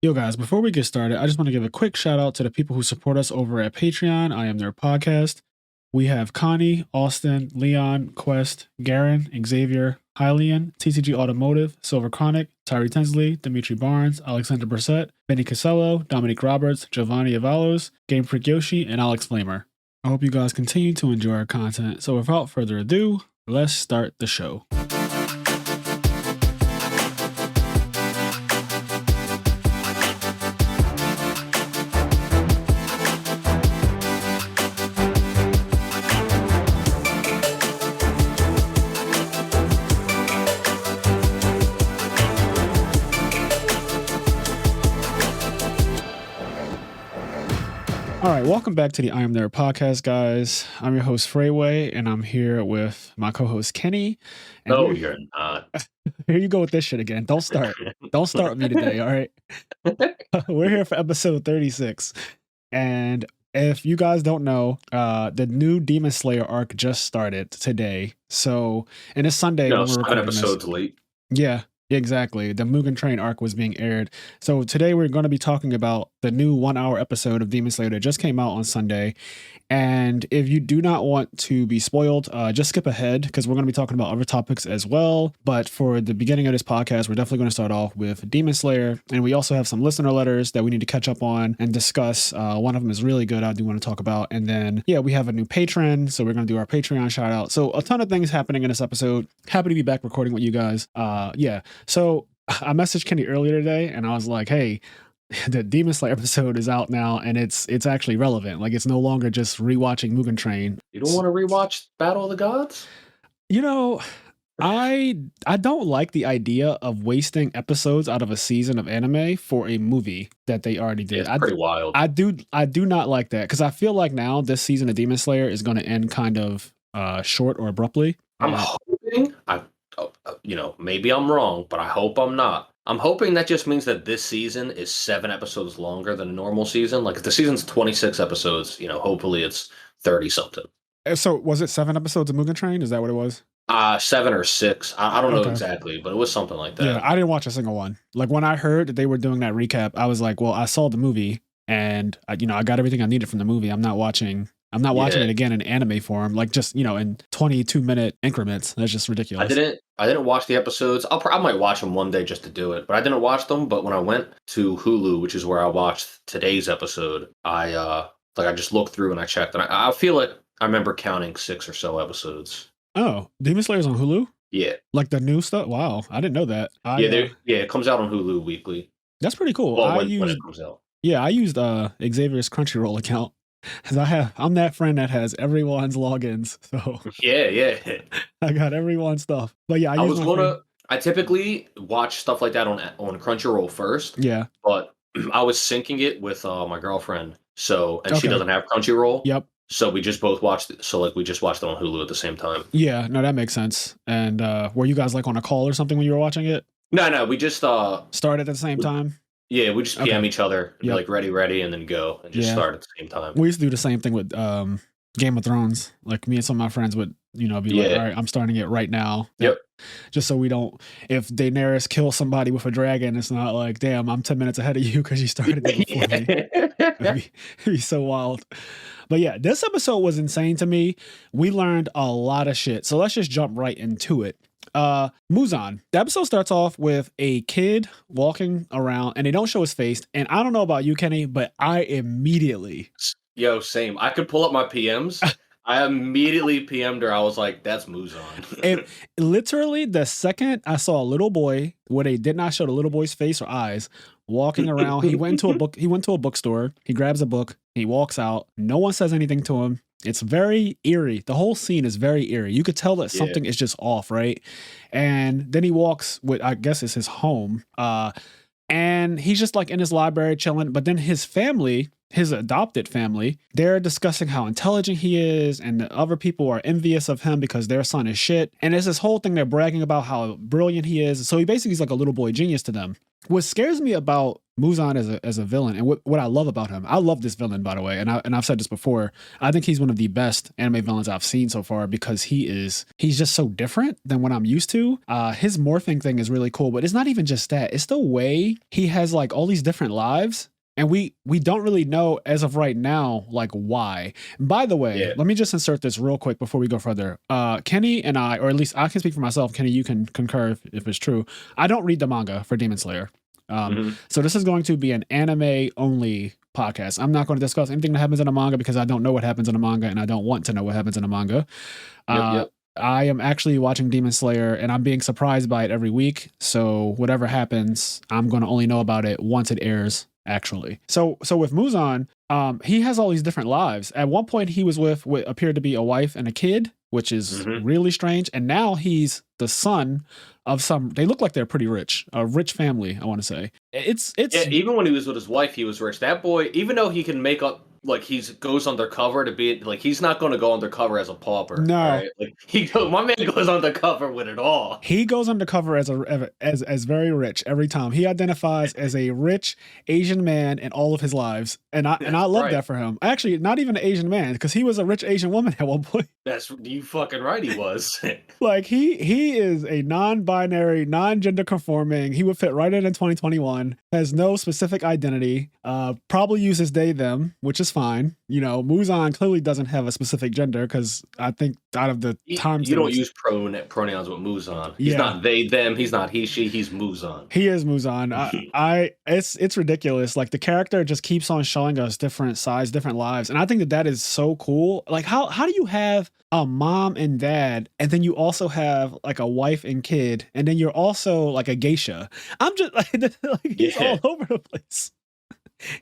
Yo, guys, before we get started, I just want to give a quick shout out to the people who support us over at Patreon. I am their podcast. We have Connie, Austin, Leon, Quest, Garen, Xavier, Hylian, TCG Automotive, Silver Chronic, Tyree Tinsley, Dimitri Barnes, Alexander Brissett, Benny Casello, Dominique Roberts, Giovanni Avalos, Game Freak Yoshi, and Alex Flamer. I hope you guys continue to enjoy our content. So without further ado, let's start the show. All right, welcome back to the IMNerd podcast, guys. I'm your host, Frayway, and I'm here with my co-host, Kenny. And No, you're not. Here you go with this shit again. Don't start. Don't start with me today, all right? We're here for episode 36. And if you guys don't know, the new Demon Slayer arc just started today. So, and it's Sunday. No, when we're 7 recording episodes this. late. Yeah, exactly. The Mugen Train arc was being aired. So today we're going to be talking about the new 1-hour episode of Demon Slayer that just came out on Sunday. And if you do not want to be spoiled, just skip ahead because we're going to be talking about other topics as well. But for the beginning of this podcast, we're definitely going to start off with Demon Slayer. And we also have some listener letters that we need to catch up on and discuss. One of them is really good. I do want to talk about. And then, yeah, we have a new patron. So we're going to do our Patreon shout out. So a ton of things happening in this episode. Happy to be back recording with you guys. Yeah. So I messaged Kenny earlier today and I was like, hey, the Demon Slayer episode is out now and it's actually relevant. Like, it's no longer just rewatching Mugen Train. You don't want to rewatch Battle of the Gods? You know, I don't like the idea of wasting episodes out of a season of anime for a movie that they already did. It's pretty wild. I do not like that because I feel like now this season of Demon Slayer is going to end kind of short or abruptly. I'm hoping, maybe I'm wrong, but I hope I'm not. I'm hoping that just means that this season is 7 episodes longer than a normal season. Like if the season's 26 episodes, hopefully it's 30 something. So was it 7 episodes of Mugen Train? Is that what it was? 7 or 6. I don't know exactly, but it was something like that. Yeah, I didn't watch a single one. Like when I heard that they were doing that recap, I was like, well, I saw the movie and I got everything I needed from the movie. I'm not watching it again in anime form, like just, in 22-minute increments. That's just ridiculous. I didn't watch the episodes. I might watch them one day just to do it, but I didn't watch them. But when I went to Hulu, which is where I watched today's episode, I just looked through and I checked, and I feel like I remember counting 6 or so episodes. Oh, Demon Slayer's on Hulu? Yeah. Like the new stuff? Wow, I didn't know that. It comes out on Hulu weekly. That's pretty cool. Well, when it comes out. Yeah, I used Xavier's Crunchyroll account. Because I'm that friend that has everyone's logins. So yeah. I got everyone's stuff. But yeah, I typically watch stuff like that on Crunchyroll first. Yeah. But I was syncing it with my girlfriend. So she doesn't have Crunchyroll. Yep. So we just both watched it. So we just watched it on Hulu at the same time. Yeah, no, that makes sense. And were you guys like on a call or something when you were watching it? No, we just started at the same time. Yeah, we just PM each other, be like ready, and then go and just start at the same time. We used to do the same thing with Game of Thrones. Like me and some of my friends would, be like, all right, I'm starting it right now. Yep. Just so we don't, if Daenerys kills somebody with a dragon, it's not like, damn, I'm 10 minutes ahead of you because you started it before me. It'd be so wild. But yeah, this episode was insane to me. We learned a lot of shit. So let's just jump right into it. Muzan. The episode starts off with a kid walking around and they don't show his face. And I don't know about you, Kenny, but I immediately... Yo, same. I could pull up my PMs. I immediately PM'd her. I was like, that's Muzan. Literally, the second I saw a little boy where they did not show the little boy's face or eyes walking around, he went to a bookstore, he grabs a book, he walks out, no one says anything to him. It's very eerie. The whole scene is very eerie. You could tell that something is just off, right? And then he walks with, I guess it's his home, and he's just like in his library chilling. But then his family, his adopted family, they're discussing how intelligent he is, and the other people are envious of him because their son is shit. And it's this whole thing they're bragging about how brilliant he is. So he basically is like a little boy genius to them. What scares me about Muzan as a villain, and what I love about him, I love this villain, by the way, and I've said this before. I think he's one of the best anime villains I've seen so far because he's just so different than what I'm used to. His morphing thing is really cool, but it's not even just that. It's the way he has like all these different lives. And we don't really know as of right now, like why. By the way, let me just insert this real quick before we go further. Kenny and I, or at least I can speak for myself. Kenny, you can concur if it's true. I don't read the manga for Demon Slayer. So this is going to be an anime only podcast. I'm not going to discuss anything that happens in a manga because I don't know what happens in a manga and I don't want to know what happens in a manga. I am actually watching Demon Slayer and I'm being surprised by it every week. So whatever happens, I'm going to only know about it once it airs. Actually, so with Muzan, he has all these different lives. At one point, he was with what appeared to be a wife and a kid, which is really strange. And now he's the son of some. They look like they're pretty rich, a rich family. I want to say it's. Yeah, even when he was with his wife, he was rich. That boy, even though he can make up. Like goes undercover to be like he's not going to go undercover as a pauper. No, right? Like my man goes undercover with it all. He goes undercover as very rich every time. He identifies as a rich Asian man in all of his lives, and I love that for him. Actually, not even an Asian man because he was a rich Asian woman at one point. That's you fucking right. He was like he is a non-binary, non-gender conforming. He would fit right in 2021. Has no specific identity. Probably uses they them, which is fine. You know, Muzan clearly doesn't have a specific gender because I think out of the times you don't use pronouns with Muzan. He's not they them. He's not he she. He's Muzan. He is Muzan. It's ridiculous. Like the character just keeps on showing us different sides, different lives, and I think that is so cool. Like how do you have a mom and dad, and then you also have like a wife and kid, and then you're also like a geisha? I'm just like he's all over the place.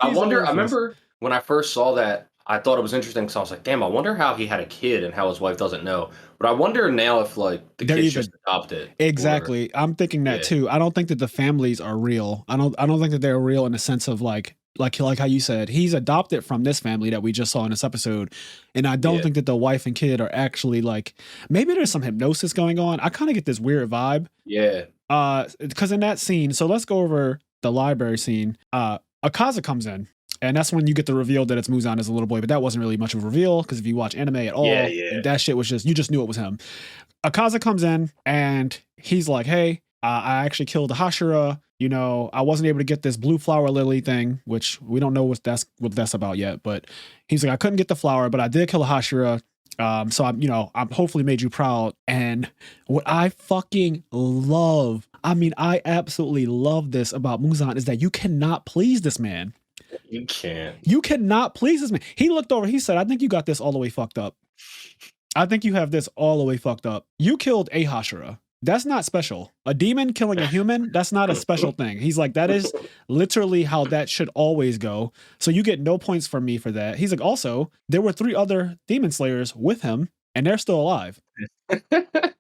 I remember when I first saw that, I thought it was interesting because I was like, damn, I wonder how he had a kid and how his wife doesn't know. But I wonder now if like the kid's just adopted. Exactly. I'm thinking that too. I don't think that the families are real. I don't think that they're real in the sense of like how you said, he's adopted from this family that we just saw in this episode. And I don't think that the wife and kid are actually like, maybe there's some hypnosis going on. I kind of get this weird vibe. Yeah. Because in that scene, so let's go over the library scene. Akaza comes in, and that's when you get the reveal that it's Muzan as a little boy, but that wasn't really much of a reveal because if you watch anime at all, that shit was you just knew it was him. Akaza comes in and he's like, hey, I actually killed the Hashira. You know, I wasn't able to get this blue flower lily thing, which we don't know what that's about yet, but he's like, I couldn't get the flower, but I did kill a Hashira. So I'm hopefully made you proud. And what I fucking love, I absolutely love this about Muzan is that you cannot please this man. You can't. You cannot please this man. He looked over, he said, I think you got this all the way fucked up. I think you have this all the way fucked up. You killed a Hashira. That's not special. A demon killing a human, that's not a special thing. He's like, that is literally how that should always go. So you get no points from me for that. He's like, also, there were 3 other demon slayers with him, and they're still alive.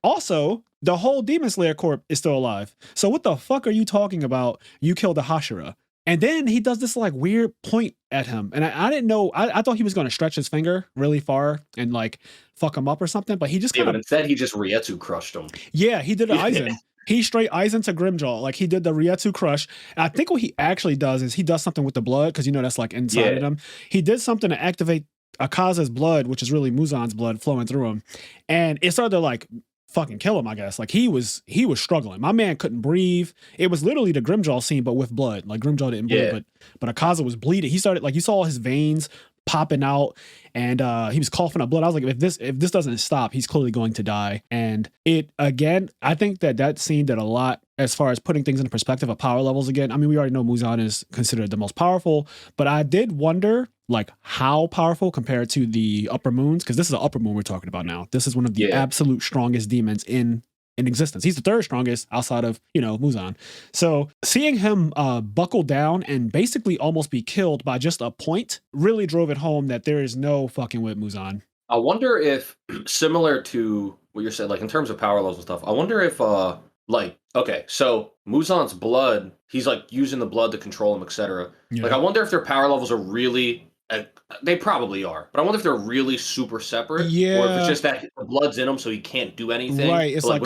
Also, the whole Demon Slayer Corp is still alive. So what the fuck are you talking about? You killed the Hashira. And then he does this like weird point at him. And I didn't know, I thought he was going to stretch his finger really far and like fuck him up or something, but he just but instead he just Rietsu crushed him. Yeah, he did an Aizen. He straight Aizen to Grimjaw. Like he did the Rietsu crush. And I think what he actually does is he does something with the blood because that's like inside of him. He did something to activate Akaza's blood, which is really Muzan's blood flowing through him. And it started to like fucking kill him, I guess. Like he was struggling. My man couldn't breathe. It was literally the Grimjaw scene, but with blood. Like Grimjaw didn't bleed, but Akaza was bleeding. He started like you saw his veins popping out and he was coughing up blood. I was like, if this doesn't stop, he's clearly going to die. And it again, I think that scene did a lot as far as putting things into perspective of power levels again. I mean, we already know Muzan is considered the most powerful, but I did wonder like how powerful compared to the upper moons, because this is an upper moon we're talking about now. This is one of the absolute strongest demons in existence. He's the 3rd strongest outside of Muzan. So seeing him buckle down and basically almost be killed by just a point really drove it home that there is no fucking with Muzan. I wonder if similar to what you're saying, like in terms of power levels and stuff, I wonder if like, okay, so Muzan's blood, he's like using the blood to control him, etc. Like I wonder if their power levels are really they probably are, but I wonder if they're really super separate, or if it's just that the blood's in him, so he can't do anything. Right, it's like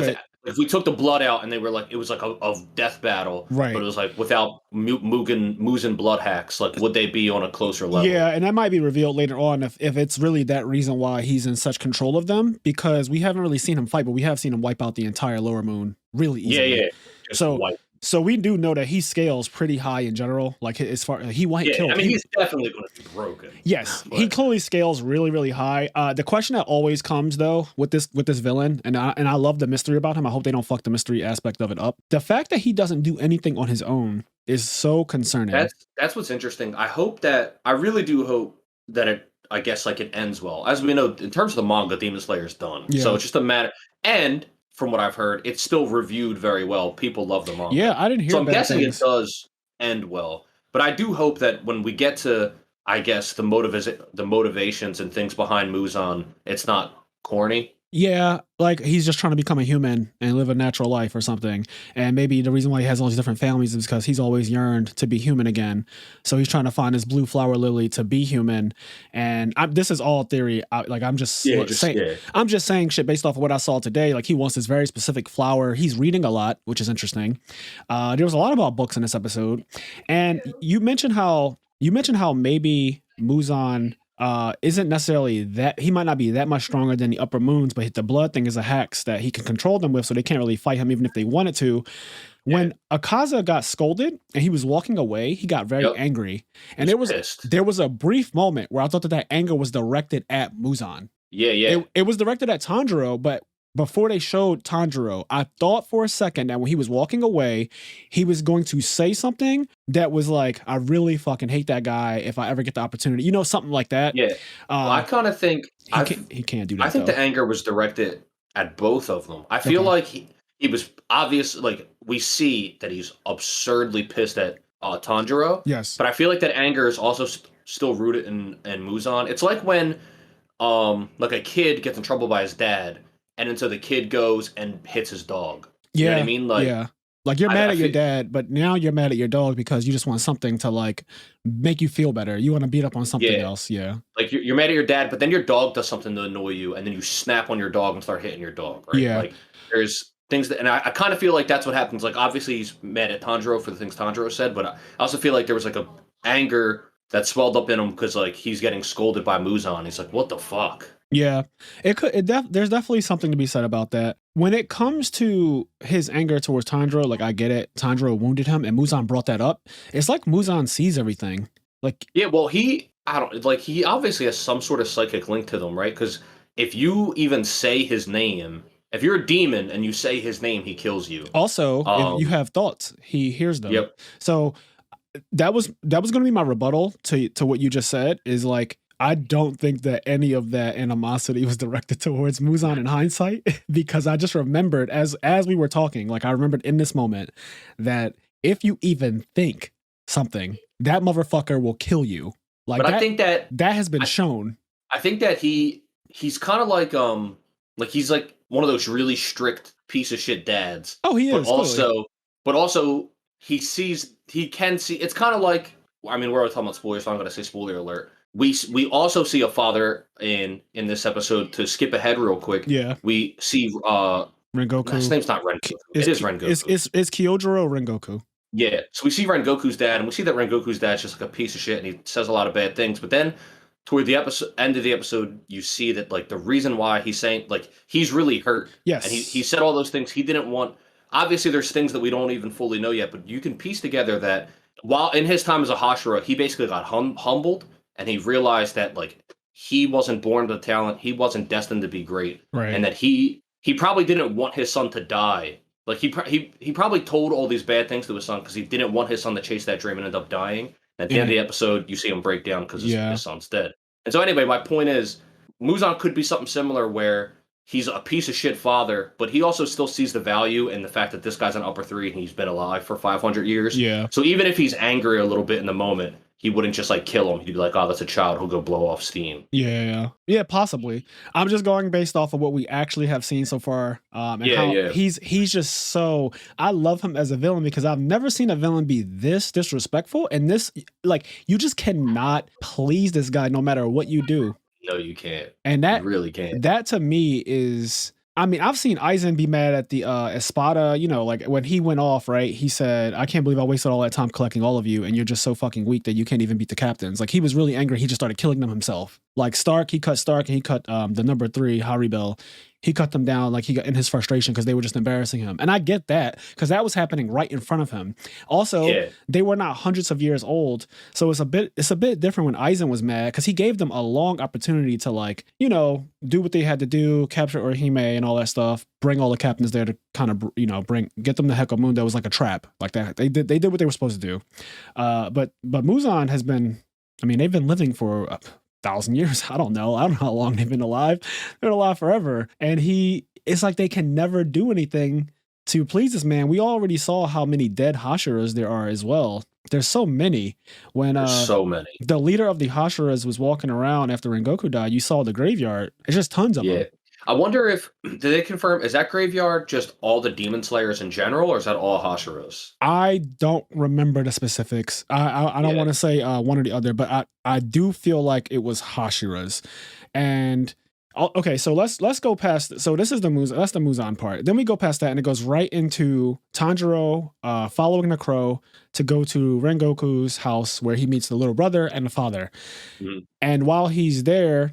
if we took the blood out and they were like, it was like a death battle, but Right. it was like without Mugen blood hacks, like would they be on a closer level? Yeah, and that might be revealed later on if it's really that reason why he's in such control of them, because we haven't really seen him fight, but we have seen him wipe out the entire lower moon really Yeah, easily. yeah, just So white. so we do know that he scales pretty high in general. Like as far he might Yeah, kill. I mean, he's definitely going to be broken. Yes, he But clearly scales really, really high. The question that always comes though with this villain, and I love the mystery about him. I hope they don't fuck the mystery aspect of it up. The fact that he doesn't do anything on his own is so concerning. that's what's interesting. I really do hope that I guess like it ends well. As we know, in terms of the manga, Demon Slayer's done. Yeah. So it's just a matter. And from what I've heard, it's still reviewed very well. People love the manga. Yeah, I didn't hear. So I'm bad guessing things. it does end well. But I do hope that when we get to, I guess, the motivations and things behind Muzan, it's not corny. Yeah, like he's just trying to become a human and live a natural life or something. And maybe the reason why he has all these different families is because he's always yearned to be human again. So he's trying to find his blue flower lily to be human. And this is all theory. I'm just saying. I'm just saying shit based off of what I saw today. Like he wants this very specific flower. He's reading a lot, which is interesting. There was a lot about books in this episode, and you mentioned how maybe Muzan isn't necessarily that he might not be that much stronger than the upper moons, but the blood thing is a hex that he can control them with, so they can't really fight him even if they wanted to. When Akaza got scolded and he was walking away, he got very angry, and there was a brief moment where I thought that anger was directed at Muzan. Yeah. It was directed at Tanjiro, but before they showed Tanjiro, I thought for a second that when he was walking away, he was going to say something that was like, I really fucking hate that guy if I ever get the opportunity. You know, something like that. Yeah. Well, I kind of think he can't do that. I think the anger was directed at both of them. I feel like he was obvious. Like we see that he's absurdly pissed at Tanjiro. Yes. But I feel like that anger is also still rooted in Muzan. It's like when like a kid gets in trouble by his dad, and then so the kid goes and hits his dog. You know what I mean? Like, like you're mad at your dad, but now you're mad at your dog because you just want something to like make you feel better. You want to beat up on something else. Yeah. Like you're mad at your dad, but then your dog does something to annoy you, and then you snap on your dog and start hitting your dog. Right? Yeah. Like there's things that, and I kind of feel like that's what happens. Like obviously he's mad at Tanjiro for the things Tanjiro said, but I also feel like there was like a anger that swelled up in him because like he's getting scolded by Muzan. He's like, what the fuck? Yeah, there's definitely something to be said about that. When it comes to his anger towards Tanjiro, like I get it. Tanjiro wounded him, and Muzan brought that up. It's like Muzan sees everything. Like well, he obviously has some sort of psychic link to them, right? Because if you even say his name, if you're a demon and you say his name, he kills you. Also, if you have thoughts, he hears them. Yep. So that was going to be my rebuttal to what you just said. Is like, I don't think that any of that animosity was directed towards Muzan in hindsight, because I just remembered as we were talking, like I remembered in this moment that if you even think something, that motherfucker will kill you. Like, but I think that has been shown. I think that he's kind of like he's like one of those really strict piece of shit dads. Oh, he is. But also he can see. It's kind of like, I mean, we're always talking about spoilers, so I'm going to say spoiler alert. We also see a father in this episode. To skip ahead real quick, we see Rengoku. His name's not Rengoku. It is Rengoku. It's Kyojuro Rengoku. Yeah, so we see Rengoku's dad, and we see that Rengoku's dad's just like a piece of shit, and he says a lot of bad things. But then, toward the end of the episode, you see that like the reason why he's saying, like, he's really hurt. Yes, and he said all those things he didn't want. Obviously, there's things that we don't even fully know yet, but you can piece together that while in his time as a Hashira, he basically got humbled. And he realized that like he wasn't born with talent, he wasn't destined to be great, right? And that he probably didn't want his son to die. Like he probably told all these bad things to his son because he didn't want his son to chase that dream and end up dying. And at the end of the episode, you see him break down because his son's dead. And so anyway, my point is, Muzan could be something similar where he's a piece of shit father, but he also still sees the value in the fact that this guy's an upper three and he's been alive for 500 years. Yeah. So even if he's angry a little bit in the moment, he wouldn't just like kill him. He'd be like, oh, that's a child. He'll go blow off steam. Yeah, possibly. I'm just going based off of what we actually have seen so far. And he's just so, I love him as a villain because I've never seen a villain be this disrespectful. And this, like, you just cannot please this guy no matter what you do. No, you can't. And that you really can't. That to me is, I mean, I've seen Aizen be mad at the Espada, you know, like when he went off, right? He said, I can't believe I wasted all that time collecting all of you, and you're just so fucking weak that you can't even beat the captains. Like, he was really angry. He just started killing them himself. Like Stark, he cut Stark, and he cut the number 3, Haribel. He cut them down, like he got in his frustration because they were just embarrassing him. And I get that, because that was happening right in front of him. Also, they were not hundreds of years old. So it's a bit different when Aizen was mad, because he gave them a long opportunity to, like, you know, do what they had to do, capture Orihime and all that stuff, bring all the captains there to kind of, you know, get them to Hekamundo. It was like a trap, like that. They did what they were supposed to do. But Muzan has been, I mean, they've been living for 1,000 years. I don't know how long they've been alive. They've been alive forever. And it's like they can never do anything to please this man. We already saw how many dead Hashiras there are as well. There's so many. When so many. The leader of the Hashiras was walking around after Rengoku died, you saw the graveyard. It's just tons of them. I wonder if, did they confirm, is that graveyard just all the demon slayers in general, or is that all Hashiras? I don't remember the specifics. I don't want to say one or the other, but I do feel like it was Hashiras. And okay, so let's go past. So this is that's the Muzan part. Then we go past that, and it goes right into Tanjiro following the crow to go to Rengoku's house, where he meets the little brother and the father. Mm-hmm. And while he's there,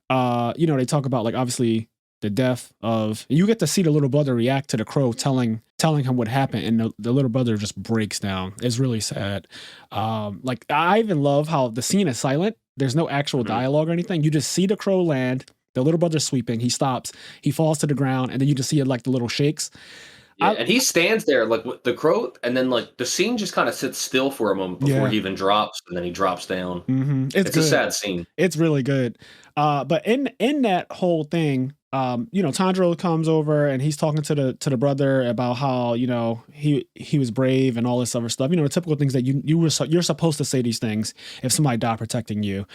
you know, they talk about, like, obviously the death of, you get to see the little brother react to the crow telling him what happened, and the little brother just breaks down. It's really sad. Like, I even love how the scene is silent. There's no actual dialogue or anything. You just see the crow land, the little brother sweeping, he stops, he falls to the ground, and then you just see it, like, the little shakes. Yeah, and he stands there, like, with the crow, and then, like, the scene just kind of sits still for a moment before he even drops, and then he drops down. Mm-hmm. It's a sad scene. It's really good. But in that whole thing, you know, Tanjiro comes over and he's talking to the brother about how, you know, he was brave and all this other stuff. You know, the typical things that you're supposed to say these things if somebody died protecting you.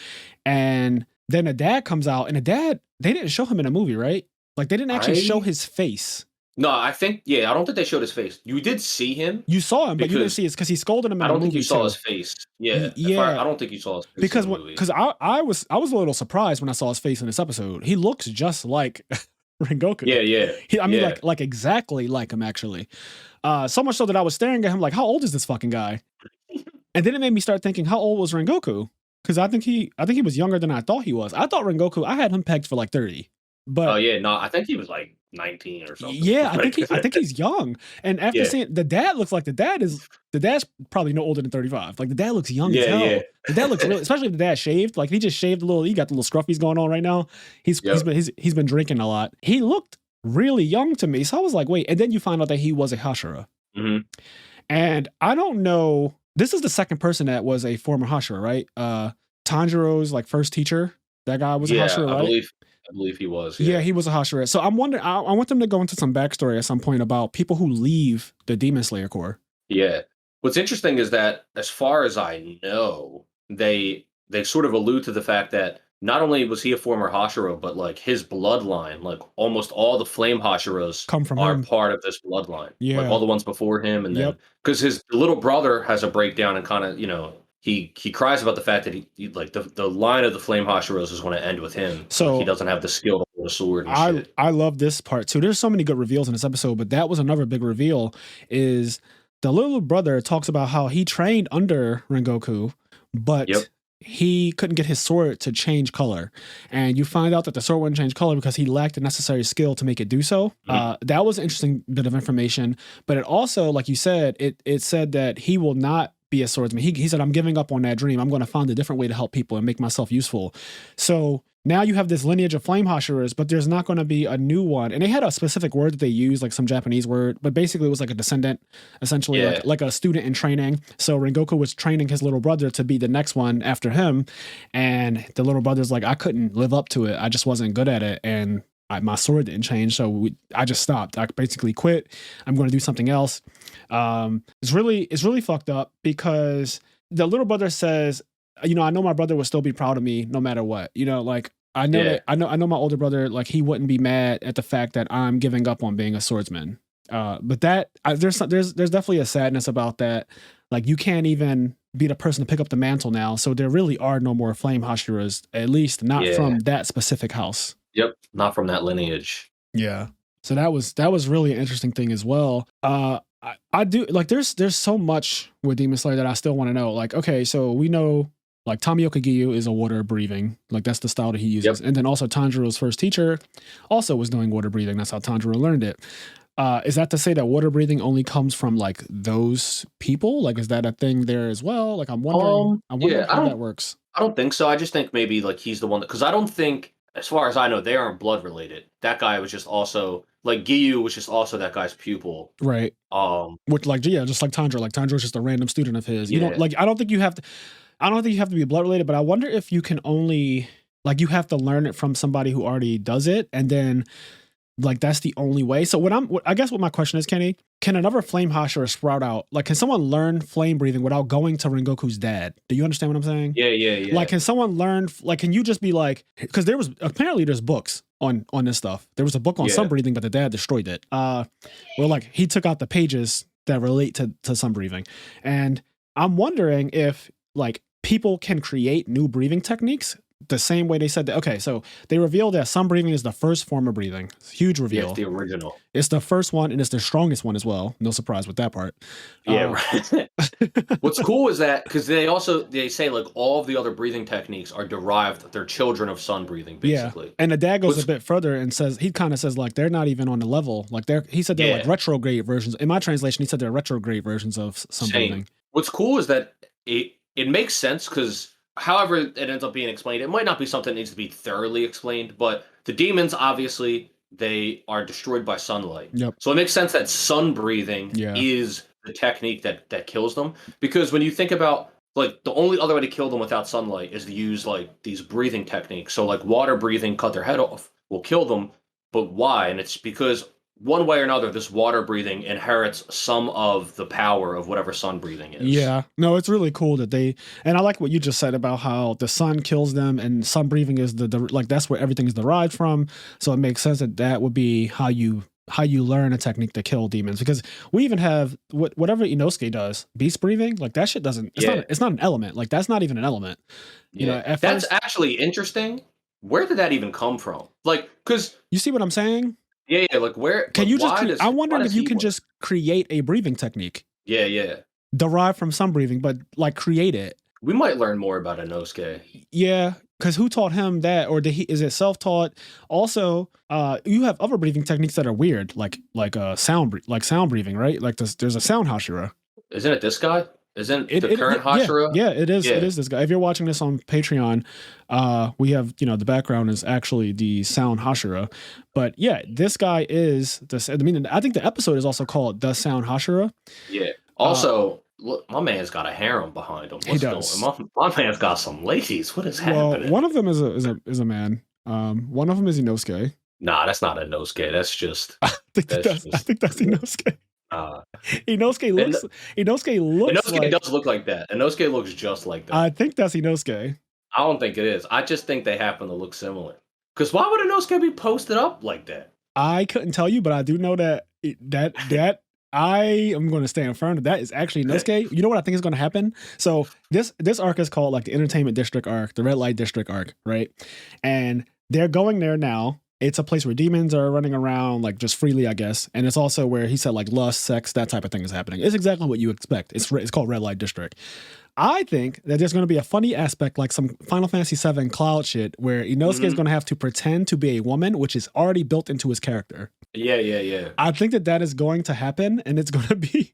And then the dad comes out, and the dad, they didn't show him in a movie, right? Like, they didn't actually show his face. No, I think, I don't think they showed his face. You did see him. You saw him, but you didn't see it because he scolded him in a movie. I don't think you saw his face. Yeah. I don't think you saw his face because in the movie. Because I was a little surprised when I saw his face in this episode. He looks just like Rengoku. Yeah. I mean, like exactly like him, actually. So much so that I was staring at him like, how old is this fucking guy? And then it made me start thinking, how old was Rengoku? Because I think he was younger than I thought he was. I thought Rengoku, I had him pegged for like 30. But I think he was like 19 or something. Yeah, I think he's young. And after seeing the dad, looks like the dad's probably no older than 35. Like, the dad looks young as hell. Yeah. The dad looks really, especially if the dad shaved. Like, he just shaved he got the little scruffies going on right now. He's been drinking a lot. He looked really young to me. So I was like, wait. And then you find out that he was a Hashira. Mm-hmm. And I don't know. This is the second person that was a former Hashira, right? Tanjiro's, like, first teacher. That guy was a Hashira, right? I believe he was. Yeah, he was a Hashira. So I'm wondering, I want them to go into some backstory at some point about people who leave the Demon Slayer Corps. Yeah. What's interesting is that, as far as I know, they sort of allude to the fact that not only was he a former Hashira, but, like, his bloodline, like, almost all the Flame Hashiras come from are him. Part of this bloodline. Yeah. Like, all the ones before him. And then, because his little brother has a breakdown and kind of, you know, he cries about the fact that he like the line of the Flame Hashiras is going to end with him. So he doesn't have the skill to hold a sword and shit. I love this part too. There's so many good reveals in this episode, but that was another big reveal. Is the little brother talks about how he trained under Rengoku, but he couldn't get his sword to change color. And you find out that the sword wouldn't change color because he lacked the necessary skill to make it do so. Mm-hmm. That was an interesting bit of information. But it also, like you said, it said that he will not be a swordsman. He said, I'm giving up on that dream. I'm going to find a different way to help people and make myself useful. So now you have this lineage of Flame Hashiras, but there's not going to be a new one. And they had a specific word that they used, like some Japanese word, but basically it was like a descendant, essentially like a student in training. So Rengoku was training his little brother to be the next one after him. And the little brother's like, I couldn't live up to it. I just wasn't good at it. And my sword didn't change, so I just stopped. I basically quit. I'm going to do something else. It's really fucked up because the little brother says, you know, I know my brother would still be proud of me no matter what. You know, like I know I know my older brother, like he wouldn't be mad at the fact that I'm giving up on being a swordsman. But that there's definitely a sadness about that. Like, you can't even be the person to pick up the mantle now. So there really are no more Flame Hashiras, at least not from that specific house. Yep, not from that lineage. Yeah. So that was really an interesting thing as well. I do like there's so much with Demon Slayer that I still want to know. Like, okay, so we know like Tamioka Giyu is a water breathing, like that's the style that he uses. Yep. And then also Tanjiro's first teacher also was doing water breathing. That's how Tanjiro learned it. Is that to say that water breathing only comes from like those people? Like, is that a thing there as well? Like, I'm wondering Yeah, how that works. I don't think so. I just think maybe like he's the one that, because I don't think, as far as I know, they aren't blood related. That guy was just also like Giyu was just also that guy's pupil. Right. Which like, yeah, just like Tanjiro. Like Tanjiro's just a random student of his. You Yeah. know, like I don't think you have to be blood related, but I wonder if you can only like you have to learn it from somebody who already does it, and then like that's the only way. So I guess what my question is, Kenny, can another flame Hashira sprout out? Like, can someone learn flame breathing without going to Rengoku's dad? Do you understand what I'm saying? Yeah. Like, can someone learn? Like, can you just be like? Because there's books on this stuff. There was a book on sun breathing, but the dad destroyed it. Well, like he took out the pages that relate to sun breathing, and I'm wondering if like people can create new breathing techniques the same way they said that. Okay, so they revealed that sun breathing is the first form of breathing. It's a huge reveal. Yeah, it's the original. It's the first one, and it's the strongest one as well. No surprise with that part. Yeah, right. What's cool is that because they say like all of the other breathing techniques are derived. They're children of sun breathing, basically. Yeah, and the dad goes a bit further and says he kind of says like they're not even on the level. Like he said they're like retrograde versions. In my translation, he said they're retrograde versions of sun breathing. What's cool is that it makes sense because however it ends up being explained, it might not be something that needs to be thoroughly explained, but the demons, obviously, they are destroyed by sunlight. Yep. So it makes sense that sun breathing is the technique that kills them. Because when you think about, like, the only other way to kill them without sunlight is to use, like, these breathing techniques. So, like, water breathing, cut their head off, will kill them. But why? And it's because one way or another, this water breathing inherits some of the power of whatever sun breathing is. Yeah, no, it's really cool that and I like what you just said about how the sun kills them and sun breathing is the like that's where everything is derived from. So it makes sense that would be how you learn a technique to kill demons, because we even have whatever Inosuke does, beast breathing, like that shit doesn't. It's not an element. Like that's not even an element. You know, that's actually interesting. Where did that even come from? Like, because you see what I'm saying. Yeah, like where can you just? I'm wondering if you can just create a breathing technique. Yeah. Derived from sun breathing, but like create it. We might learn more about Inosuke. Yeah, because who taught him that, or is it self-taught? Also, you have other breathing techniques that are weird, like sound breathing, right? Like there's a sound Hashira. Isn't it this guy? Isn't the current Hashira? Yeah, it is. Yeah. It is this guy. If you're watching this on Patreon, we have, the background is actually the sound Hashira. But yeah, this guy is this. I mean, I think the episode is also called The Sound Hashira. Yeah. Also, look, my man's got a harem behind him. He does. My man's got some ladies. What is happening? One of them is a man. One of them is Inosuke. Nah, that's not Inosuke. That's just. I think that's Inosuke. Inosuke looks Inosuke does look like that. Inosuke looks just like that. I think that's Inosuke. I don't think it is. I just think they happen to look similar. Because why would Inosuke be posted up like that? I couldn't tell you, but I do know that I am going to stand firm that is actually Inosuke. You know what I think is going to happen? So this arc is called like the Entertainment District arc, the Red Light District arc, right? And they're going there now. It's a place where demons are running around like just freely, I guess. And it's also where he said like lust, sex, that type of thing is happening. It's exactly what you expect. It's called Red Light District. I think that there's going to be a funny aspect like some Final Fantasy VII Cloud shit where Inosuke is going to have to pretend to be a woman, which is already built into his character. Yeah. I think that is going to happen, and it's going to be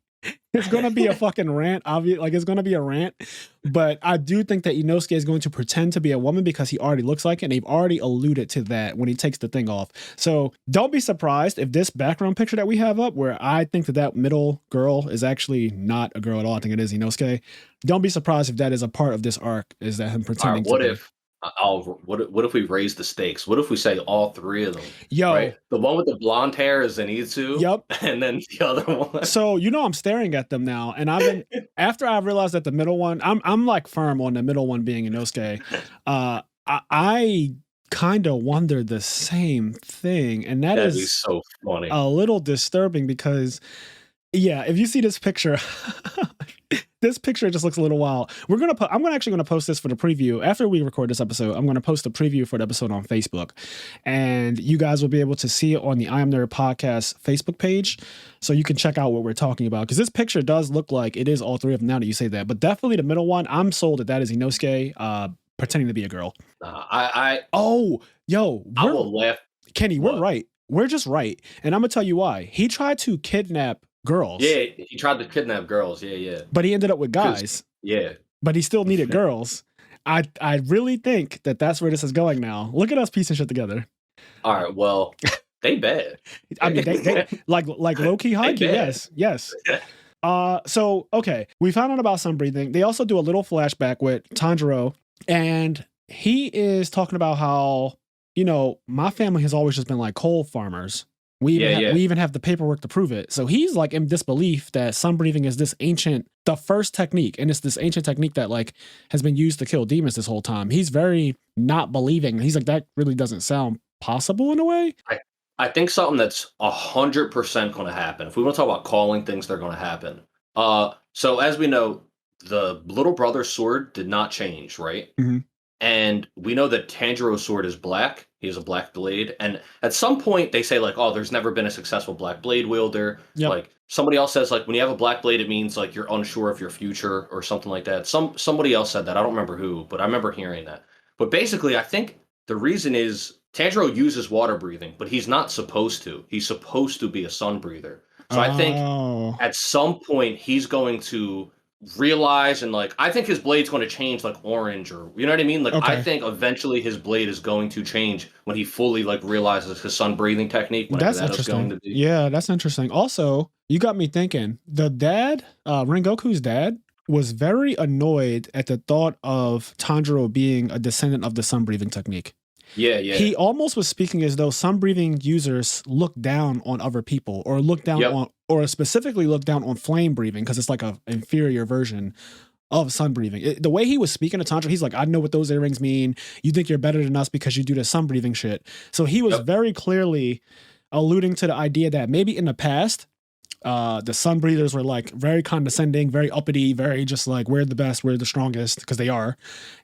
a fucking rant. Obviously, like it's going to be a rant. But I do think that Inosuke is going to pretend to be a woman because he already looks like it, and they've already alluded to that when he takes the thing off. So don't be surprised if this background picture that we have up, where I think that middle girl is actually not a girl at all. I think it is Inosuke. Don't be surprised if that is a part of this arc, is that him pretending to be. What if we raise the stakes? What if we say all three of them? Yo, right? The one with the blonde hair is Zenitsu. Yep. And then the other one. So I'm staring at them now, and after I realized that the middle one, I'm like firm on the middle one being Inosuke. I kind of wonder the same thing, and that'd be so funny. A little disturbing because, yeah, if you see this picture, This picture just looks a little wild. I'm actually gonna post this for the preview after we record this episode. I'm gonna post a preview for the episode on Facebook, and you guys will be able to see it on the IMNerd podcast Facebook page, so you can check out what we're talking about. Because this picture does look like it is all three of them. Now that you say that, but definitely the middle one, I'm sold that is Inosuke pretending to be a girl. I will laugh. Kenny, we're right. We're just right, and I'm gonna tell you why. He tried to kidnap girls. Yeah, he tried to kidnap girls. Yeah. But he ended up with guys. Yeah. But he still needed girls. I really think that's where this is going now. Look at us piecing shit together. All right, well, they bad. I mean, they like low-key high-key, yes. So, okay, we found out about sun breathing. They also do a little flashback with Tanjiro, and he is talking about how, my family has always just been like coal farmers. We even have the paperwork to prove it. So he's like in disbelief that sun breathing is the first technique, and it's this ancient technique that like has been used to kill demons this whole time. He's very not believing. He's like, that really doesn't sound possible in a way. I think something that's 100% going to happen. If we want to talk about calling things, they're going to happen. So as we know, the little brother's sword did not change, right? Mm-hmm. And we know that Tanjiro's sword is black. He has a black blade. And at some point they say like, oh, there's never been a successful black blade wielder. Yep. Like somebody else says like when you have a black blade, it means like you're unsure of your future or something like that. Somebody else said that. I don't remember who, but I remember hearing that. But basically I think the reason is Tanjiro uses water breathing, but he's not supposed to. He's supposed to be a sun breather. So I think at some point he's going to realize, and like I think his blade's going to change like orange, or you know what I mean, like I think eventually his blade is going to change when he fully like realizes his sun breathing technique. That's interesting. Yeah, that's interesting. Also, you got me thinking, the dad, Rengoku's dad, was very annoyed at the thought of Tanjiro being a descendant of the sun breathing technique. Yeah. He almost was speaking as though sun breathing users look down on other people, or look down on, or specifically look down on flame breathing, because it's like an inferior version of sun breathing. The way he was speaking to Tanjiro, he's like, I know what those earrings mean. You think you're better than us because you do the sun breathing shit. So he was very clearly alluding to the idea that maybe in the past, the sun breathers were like very condescending, very uppity, very just like, we're the best, we're the strongest, because they are.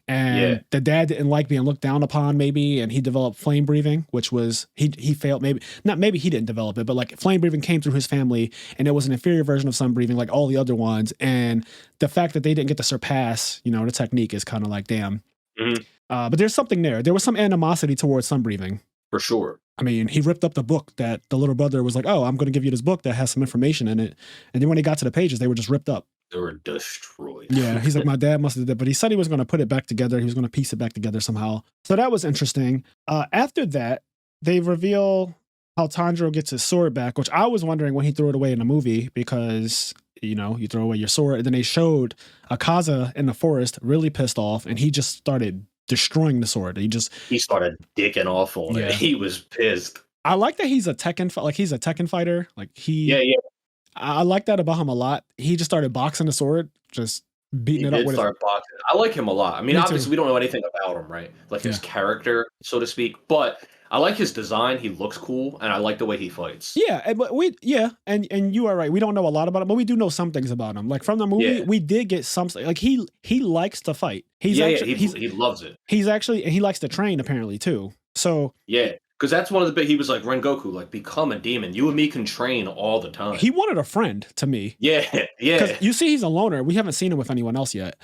And the dad didn't like being looked down upon, maybe, and he developed flame breathing, which was he failed. Maybe he didn't develop it, but like flame breathing came through his family, and it was an inferior version of sun breathing, like all the other ones. And the fact that they didn't get to surpass, the technique is kind of like, damn. Mm-hmm. But there's something there. There was some animosity towards sun breathing. For sure. I mean, he ripped up the book that the little brother was like, oh, I'm going to give you this book that has some information in it. And then when he got to the pages, they were just ripped up. They were destroyed. Yeah, he's like, my dad must have did that. But he said he was going to put it back together. He was going to piece it back together somehow. So that was interesting. After that, they reveal how Tanjiro gets his sword back, which I was wondering when he threw it away in the movie, because, you throw away your sword. And then they showed Akaza in the forest really pissed off, and he just started destroying the sword. He started dicking off on it. He was pissed. I like that he's a Tekken fighter. Like I like that about him a lot. He just started boxing the sword, just beating it up with it. Boxing. I like him a lot. I mean, obviously we don't know anything about him, right? Like his character, so to speak. But I like his design. He looks cool, and I like the way he fights. Yeah, and you are right. We don't know a lot about him, but we do know some things about him. Like from the movie, we did get some. Like he likes to fight. He loves it. He likes to train apparently too. So because that's one of the big. He was like, Rengoku, like, become a demon. You and me can train all the time. He wanted a friend to me. Yeah. Because you see, he's a loner. We haven't seen him with anyone else yet.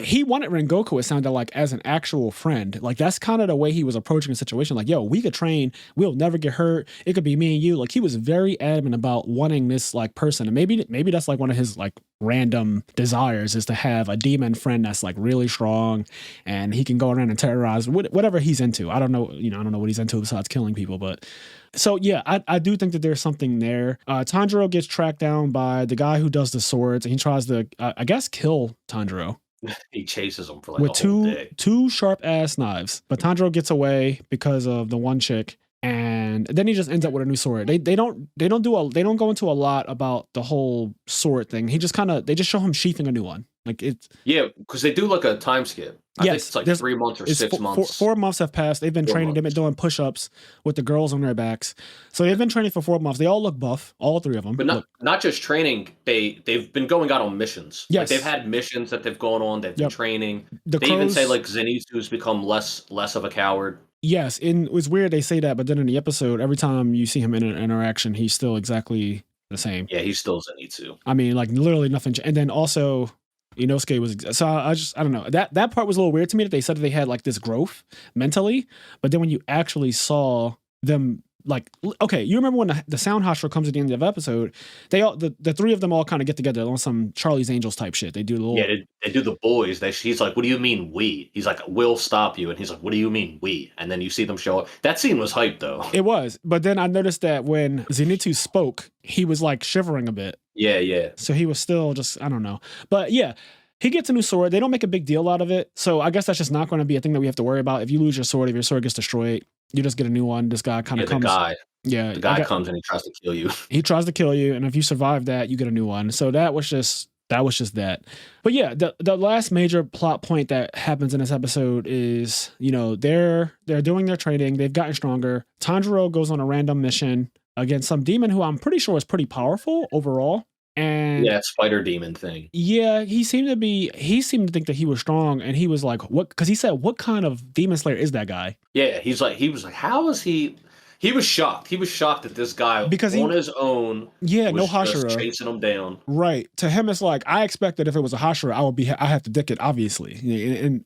He wanted Rengoku, it sounded like, as an actual friend. Like, that's kind of the way he was approaching the situation. Like, yo, we could train. We'll never get hurt. It could be me and you. Like, he was very adamant about wanting this, like, person. And maybe that's, like, one of his, like, random desires, is to have a demon friend that's, like, really strong, and he can go around and terrorize whatever he's into. I don't know. I don't know what he's into besides killing people, but so I do think that there's something there. Tanjiro gets tracked down by the guy who does the swords, and he tries to I guess kill Tanjiro. He chases him for like with a whole day. two sharp ass knives, but Tanjiro gets away because of the one chick, and then he just ends up with a new sword. They don't go into a lot about the whole sword thing. They just show him sheathing a new one. Like it's Yeah, because they do like a time skip. I think yes, it's like there's 3 months or it's 6 months. 4 months have passed. They've been 4 training. They've been months. doing push-ups with the girls on their backs. So they've been training for 4 months. They all look buff. All three of them But look. not just training, they've been going out on missions. Like, they've Yes. had missions that they've gone on, they've been Yep. training. The They even say, crows. like, Zenitsu's become less of a coward. Yes, and it was weird they say that, but then in the episode, every time you see him in an interaction, he's still exactly the same. Yeah, he's still Zenitsu. I mean, like literally nothing. And then also, Inosuke was so I don't know that part was a little weird to me that they said that they had like this growth mentally, but then when you actually saw them. Like, okay, you remember when the sound hostile comes at the end of the episode, they all the three of them all kind of get together on some Charlie's Angels type shit. They do a little Yeah, they do the boys. He's like, "What do you mean we?" He's like, "We'll stop you," and he's like, "What do you mean we?" And then you see them show up. That scene was hype though. It was, but then I noticed that when Zenitsu spoke, he was like shivering a bit. Yeah. So he was still just, I don't know. But yeah, he gets a new sword. They don't make a big deal out of it. So I guess that's just not going to be a thing that we have to worry about. If you lose your sword, if your sword gets destroyed, you just get a new one. This guy kind of comes. The guy comes and he tries to kill you. He tries to kill you, and if you survive that, you get a new one. So that was just that. But yeah, the last major plot point that happens in this episode is, they're doing their training. They've gotten stronger. Tanjiro goes on a random mission against some demon who I'm pretty sure is pretty powerful overall. And yeah, spider demon thing. Yeah, he seemed to think that he was strong, and he was like, what? Because he said, what kind of demon slayer is that guy? Yeah, he was like, how is he? He was shocked. He was shocked that this guy because on his own. Yeah, was no Hashira just chasing him down. Right. To him, it's like, I expected if it was a Hashira, I have to dick it, obviously.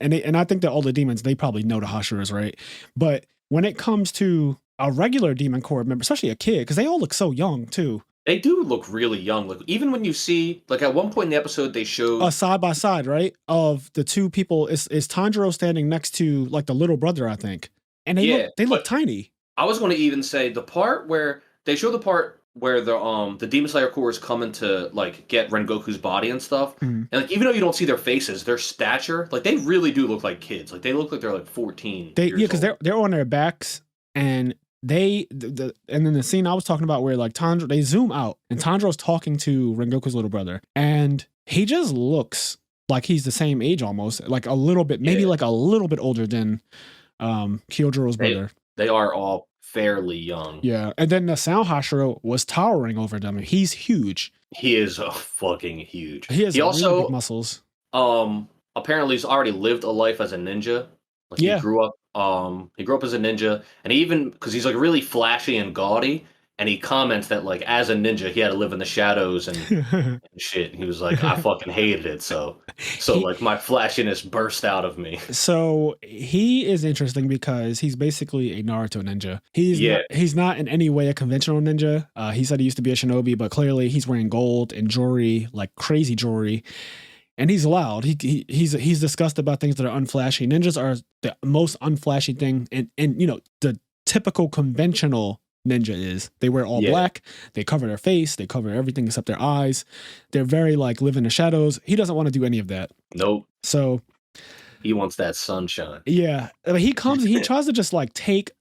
And I think that all the demons, they probably know the Hashiras, right? But when it comes to a regular demon corps member, especially a kid, because they all look so young too. They do look really young. Like, even when you see, like, at one point in the episode, they showed a side by side, right, of the two people. Is Tanjiro standing next to like the little brother, I think, and they look tiny. I was going to even say the part where they show the Demon Slayer Corps is coming to like get Rengoku's body and stuff, and like even though you don't see their faces, their stature, like they really do look like kids. Like they look like they're like 14. Because they're on their backs and. And then the scene I was talking about where like Tanjiro, they zoom out and Tanjiro's talking to Rengoku's little brother, and he just looks like he's the same age almost, like a little bit, maybe like a little bit older than Kyojiro's brother. They are all fairly young. Yeah, and then the Sound Hashira was towering over them. He's huge. He is fucking huge. He also really big muscles. Apparently he's already lived a life as a ninja. Like he grew up as a ninja, and even because he's like really flashy and gaudy, and he comments that like as a ninja he had to live in the shadows and shit. He was like, I fucking hated it, so like my flashiness burst out of me. So he is interesting because he's basically a Naruto ninja. He's not in any way a conventional ninja. He said he used to be a shinobi, but clearly he's wearing gold and jewelry, like crazy jewelry. And he's loud. He's discussed about things that are unflashy. Ninjas are the most unflashy thing. And the typical conventional ninja is they wear all black. They cover their face. They cover everything except their eyes. They're very like live in the shadows. He doesn't want to do any of that. Nope. So he wants that sunshine. Yeah. I mean, he tries to just like take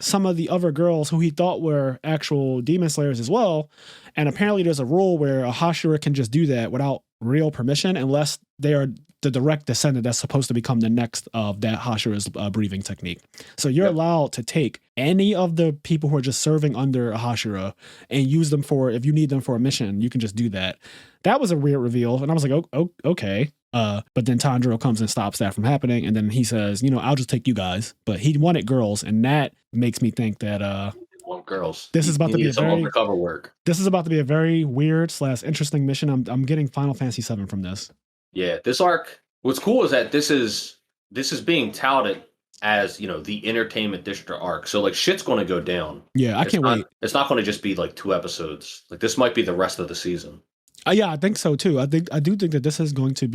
some of the other girls who he thought were actual demon slayers as well. And apparently there's a rule where a Hashira can just do that without real permission unless they are the direct descendant that's supposed to become the next of that Hashira's breathing technique. So you're allowed to take any of the people who are just serving under a Hashira and use them if you need them for a mission, you can just do that. That was a weird reveal. And I was like, oh, okay. But then Tanjiro comes and stops that from happening. And then he says, I'll just take you guys. But he wanted girls. And that makes me think that girls. This is about to be some undercover work. This is about to be a very weird / interesting mission. I'm getting Final Fantasy VII from this. Yeah, this arc. What's cool is that this is being touted as the entertainment district arc. So like shit's going to go down. Yeah, I can't wait. It's not going to just be like 2 episodes. Like this might be the rest of the season. Yeah, I think so too. I do think that this is going to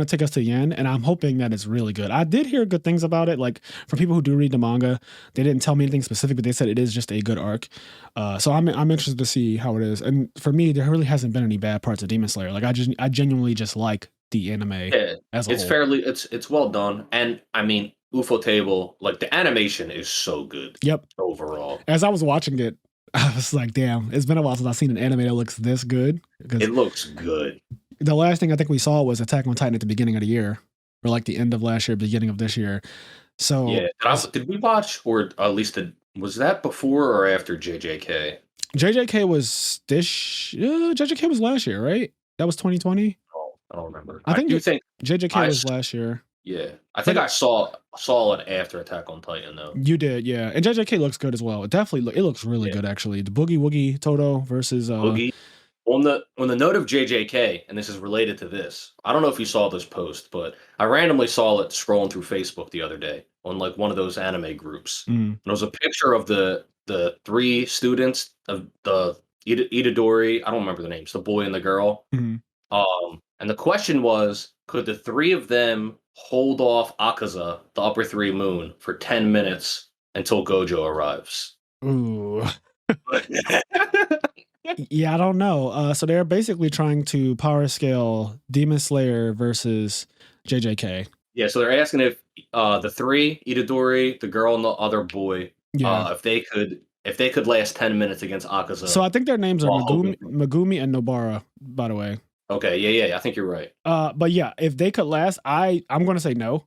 take us to the end, and I'm hoping that it's really good. I did hear good things about it, like from people who do read the manga. They didn't tell me anything specific, but they said it is just a good arc. So I'm interested to see how it is. And for me, there really hasn't been any bad parts of Demon Slayer. Like I genuinely just like the anime as a whole. It's well done, and I mean Ufotable, like the animation is so good. Yep. Overall, as I was watching it, I was like, damn, it's been a while since I've seen an anime that looks this good. It looks good. The last thing I think we saw was Attack on Titan at the beginning of the year, or like the end of last year, beginning of this year. So Yeah. Did we watch, or at least was that before or after JJK? JJK was JJK was last year, right? That was 2020. Oh, I don't remember. I I think do think JJK was last year. Yeah, I think I saw it after Attack on Titan though. You did, yeah. And JJK looks good as well. It definitely it looks really good actually. The Boogie Woogie Toto versus Boogie. On the note of JJK, and this is related to this. I don't know if you saw this post, but I randomly saw it scrolling through Facebook the other day on like one of those anime groups. And it was a picture of the 3 students of the Itadori. I don't remember the names. The boy and the girl. And the question was, could the 3 of them hold off Akaza, the upper 3 moon, for 10 minutes until Gojo arrives? Ooh. Yeah, I don't know. So they're basically trying to power scale Demon Slayer versus JJK. Yeah, so they're asking if the 3, Itadori, the girl, and the other boy, if they could last 10 minutes against Akaza. So I think their names are Megumi and Nobara, by the way. Okay, yeah, I think you're right. But yeah, if they could last, I'm gonna say no.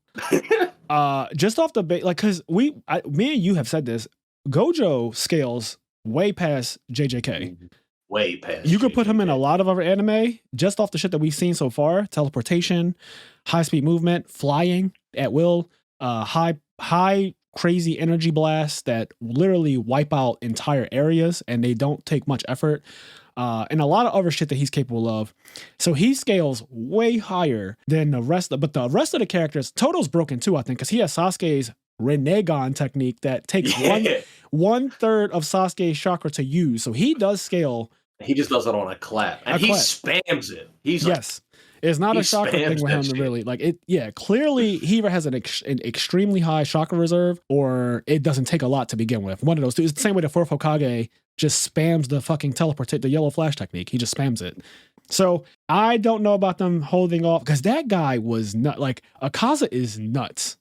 Just off the base, like, cause me and you have said this. Gojo scales way past JJK. Way past. You could put him in a lot of other anime just off the shit that we've seen so far: teleportation, high speed movement, flying at will, high crazy energy blasts that literally wipe out entire areas, and they don't take much effort. And a lot of other shit that he's capable of. So he scales way higher than the rest but the rest of the characters, Toto's broken too, I think, because he has Sasuke's Renegon technique that takes 1/3 of Sasuke's chakra to use. So he does scale. He just does it on a clap. And he spams it. Yes. It's not a chakra thing with him to really like it. Yeah, clearly he either has an extremely high chakra reserve or it doesn't take a lot to begin with. One of those two. It's the same way the 4th Hokage just spams the fucking the yellow flash technique. He just spams it. So I don't know about them holding off because that guy was like Akaza is nuts.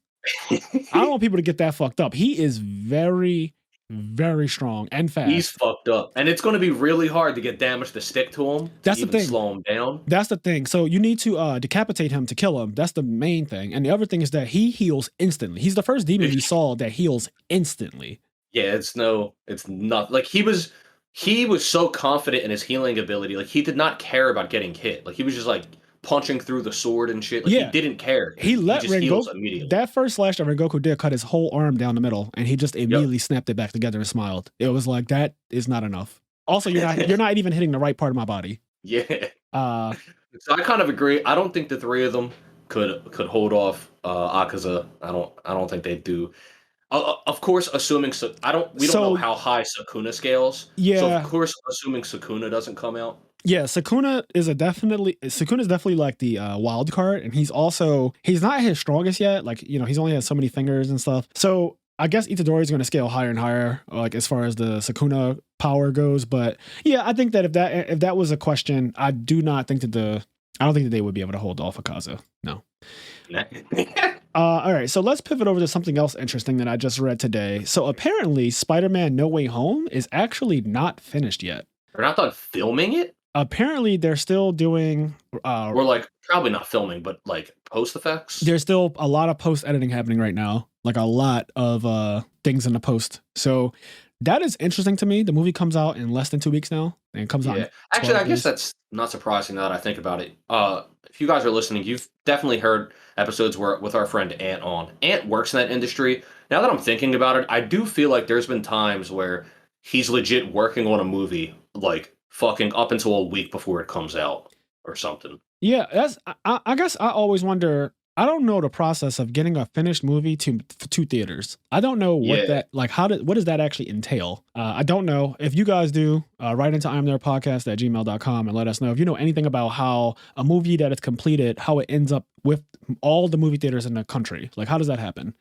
I don't want people to get that fucked up. He is very, very strong and fast. He's fucked up. And it's going to be really hard to get damage to stick to him. That's the thing. Slow him down. That's the thing. So you need to decapitate him to kill him. That's the main thing. And the other thing is that he heals instantly. He's the first demon we saw that heals instantly. Yeah, it's not like he was so confident in his healing ability. Like he did not care about getting hit. Like he was just like punching through the sword and shit. Like he didn't care. He let Rengoku, that first slash that Rengoku did cut his whole arm down the middle, and he just immediately snapped it back together and smiled. It was like, that is not enough. Also, you're not even hitting the right part of my body. Yeah. So I kind of agree. I don't think the 3 of them could hold off Akaza. I don't think they do. Of course, assuming we don't know how high Sukuna scales. Yeah. So of course, assuming Sukuna doesn't come out. Yeah, Sukuna is definitely like the wild card, and he's not his strongest yet. Like, he's only has so many fingers and stuff. So I guess Itadori is going to scale higher and higher, like as far as the Sukuna power goes. But yeah, I think that if that was a question, I don't think that they would be able to hold off Akaza. No. All right, so let's pivot over to something else interesting that I just read today. So apparently, Spider-Man: No Way Home is actually not finished yet. They're not done filming it? Apparently, they're still doing... or like, probably not filming, but like post effects? There's still a lot of post-editing happening right now. Like a lot of things in the post. So that is interesting to me. The movie comes out in less than 2 weeks now. And it comes out in Actually, I guess that's not surprising now that I think about it. If you guys are listening, you've definitely heard episodes with our friend Ant on. Ant works in that industry. Now that I'm thinking about it, I do feel like there's been times where he's legit working on a movie, like fucking up until a week before it comes out or something. Yeah, I guess I always wonder. I don't know the process of getting a finished movie to theaters. I don't know what what does that actually entail? I don't know. If you guys do, write into IMNerdpodcast@gmail.com and let us know if you know anything about how a movie that is completed, how it ends up with all the movie theaters in the country. Like, how does that happen?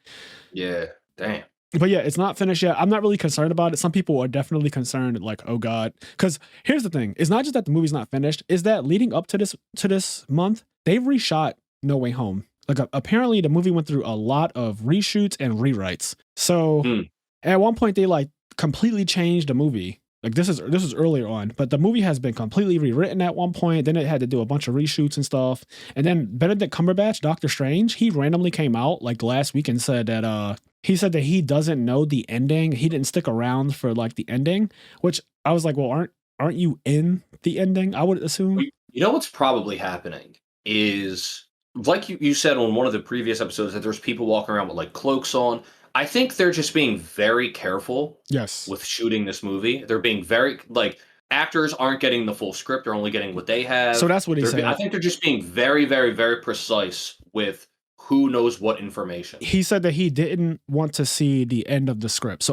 Yeah, damn. But yeah, it's not finished yet. I'm not really concerned about it. Some people are definitely concerned, like, oh God. Because here's the thing. It's not just that the movie's not finished. Is that leading up to this month, they've reshot No Way Home. Like, apparently the movie went through a lot of reshoots and rewrites. So at one point they like completely changed the movie. Like this is earlier on, but the movie has been completely rewritten at one point. Then it had to do a bunch of reshoots and stuff. And then Benedict Cumberbatch, Doctor Strange, he randomly came out like last week and said that he doesn't know the ending. He didn't stick around for like the ending, which I was like, well, aren't you in the ending? I would assume. You know what's probably happening is, like you said on one of the previous episodes, that there's people walking around with like cloaks on. I think they're just being very careful Yes. with shooting this movie. They're being very, like, actors aren't getting the full script. They're only getting what they have. So that's what he said. I think they're just being very, very, very precise with who knows what information. He said that he didn't want to see the end of the script.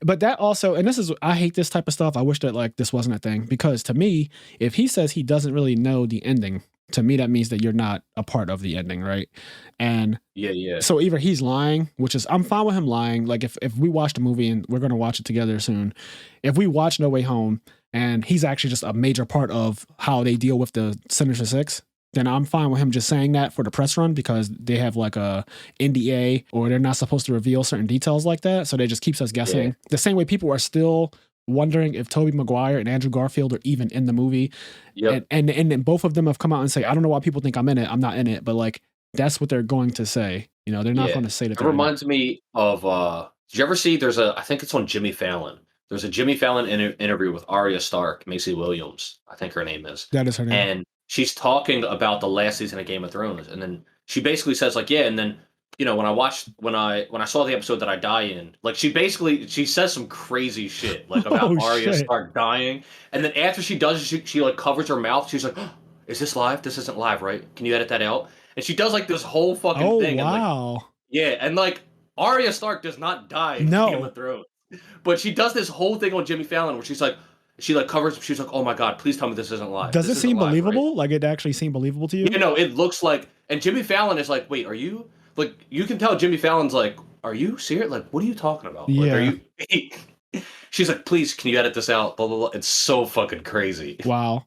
But that also, and I hate this type of stuff. I wish that like this wasn't a thing, because to me, if he says he doesn't really know the ending, to me, that means that you're not a part of the ending, right? And yeah. So either he's lying, which is, I'm fine with him lying. Like if we watched a movie, and we're going to watch it together soon, if we watch No Way Home and he's actually just a major part of how they deal with the Sinister Six, then I'm fine with him just saying that for the press run, because they have like a NDA, or they're not supposed to reveal certain details like that. So they just keeps us guessing. Yeah. The same way people are still wondering if Tobey Maguire and Andrew Garfield are even in the movie. Yep. And both of them have come out and say, I don't know why people think I'm in it. I'm not in it. But like, that's what they're going to say. You know, they're not going to say that. It reminds me of, did you ever see, I think it's on Jimmy Fallon. There's a Jimmy Fallon interview with Arya Stark, Macy Williams, I think her name is. That is her name. And she's talking about the last season of Game of Thrones. And then she basically says like, yeah, and then, you know, when I saw the episode that I die in, like she says some crazy shit like about Arya Stark dying, and then after she does, she like covers her mouth. She's like, oh, "Is this live? This isn't live, right? Can you edit that out?" And she does like this whole fucking thing. Wow. And, like, yeah, and like Arya Stark does not die in Game of Thrones, but she does this whole thing on Jimmy Fallon where she's like, covers. She's like, "Oh my god, please tell me this isn't live." Does it seem believable? Right? Like it actually seemed believable to you? You know, it looks like. And Jimmy Fallon is like, "Wait, are you?" Like, you can tell Jimmy Fallon's like, are you serious? Like, what are you talking about? Yeah. Like, are you... She's like, please, can you edit this out? Blah, blah, blah. It's so fucking crazy. Wow.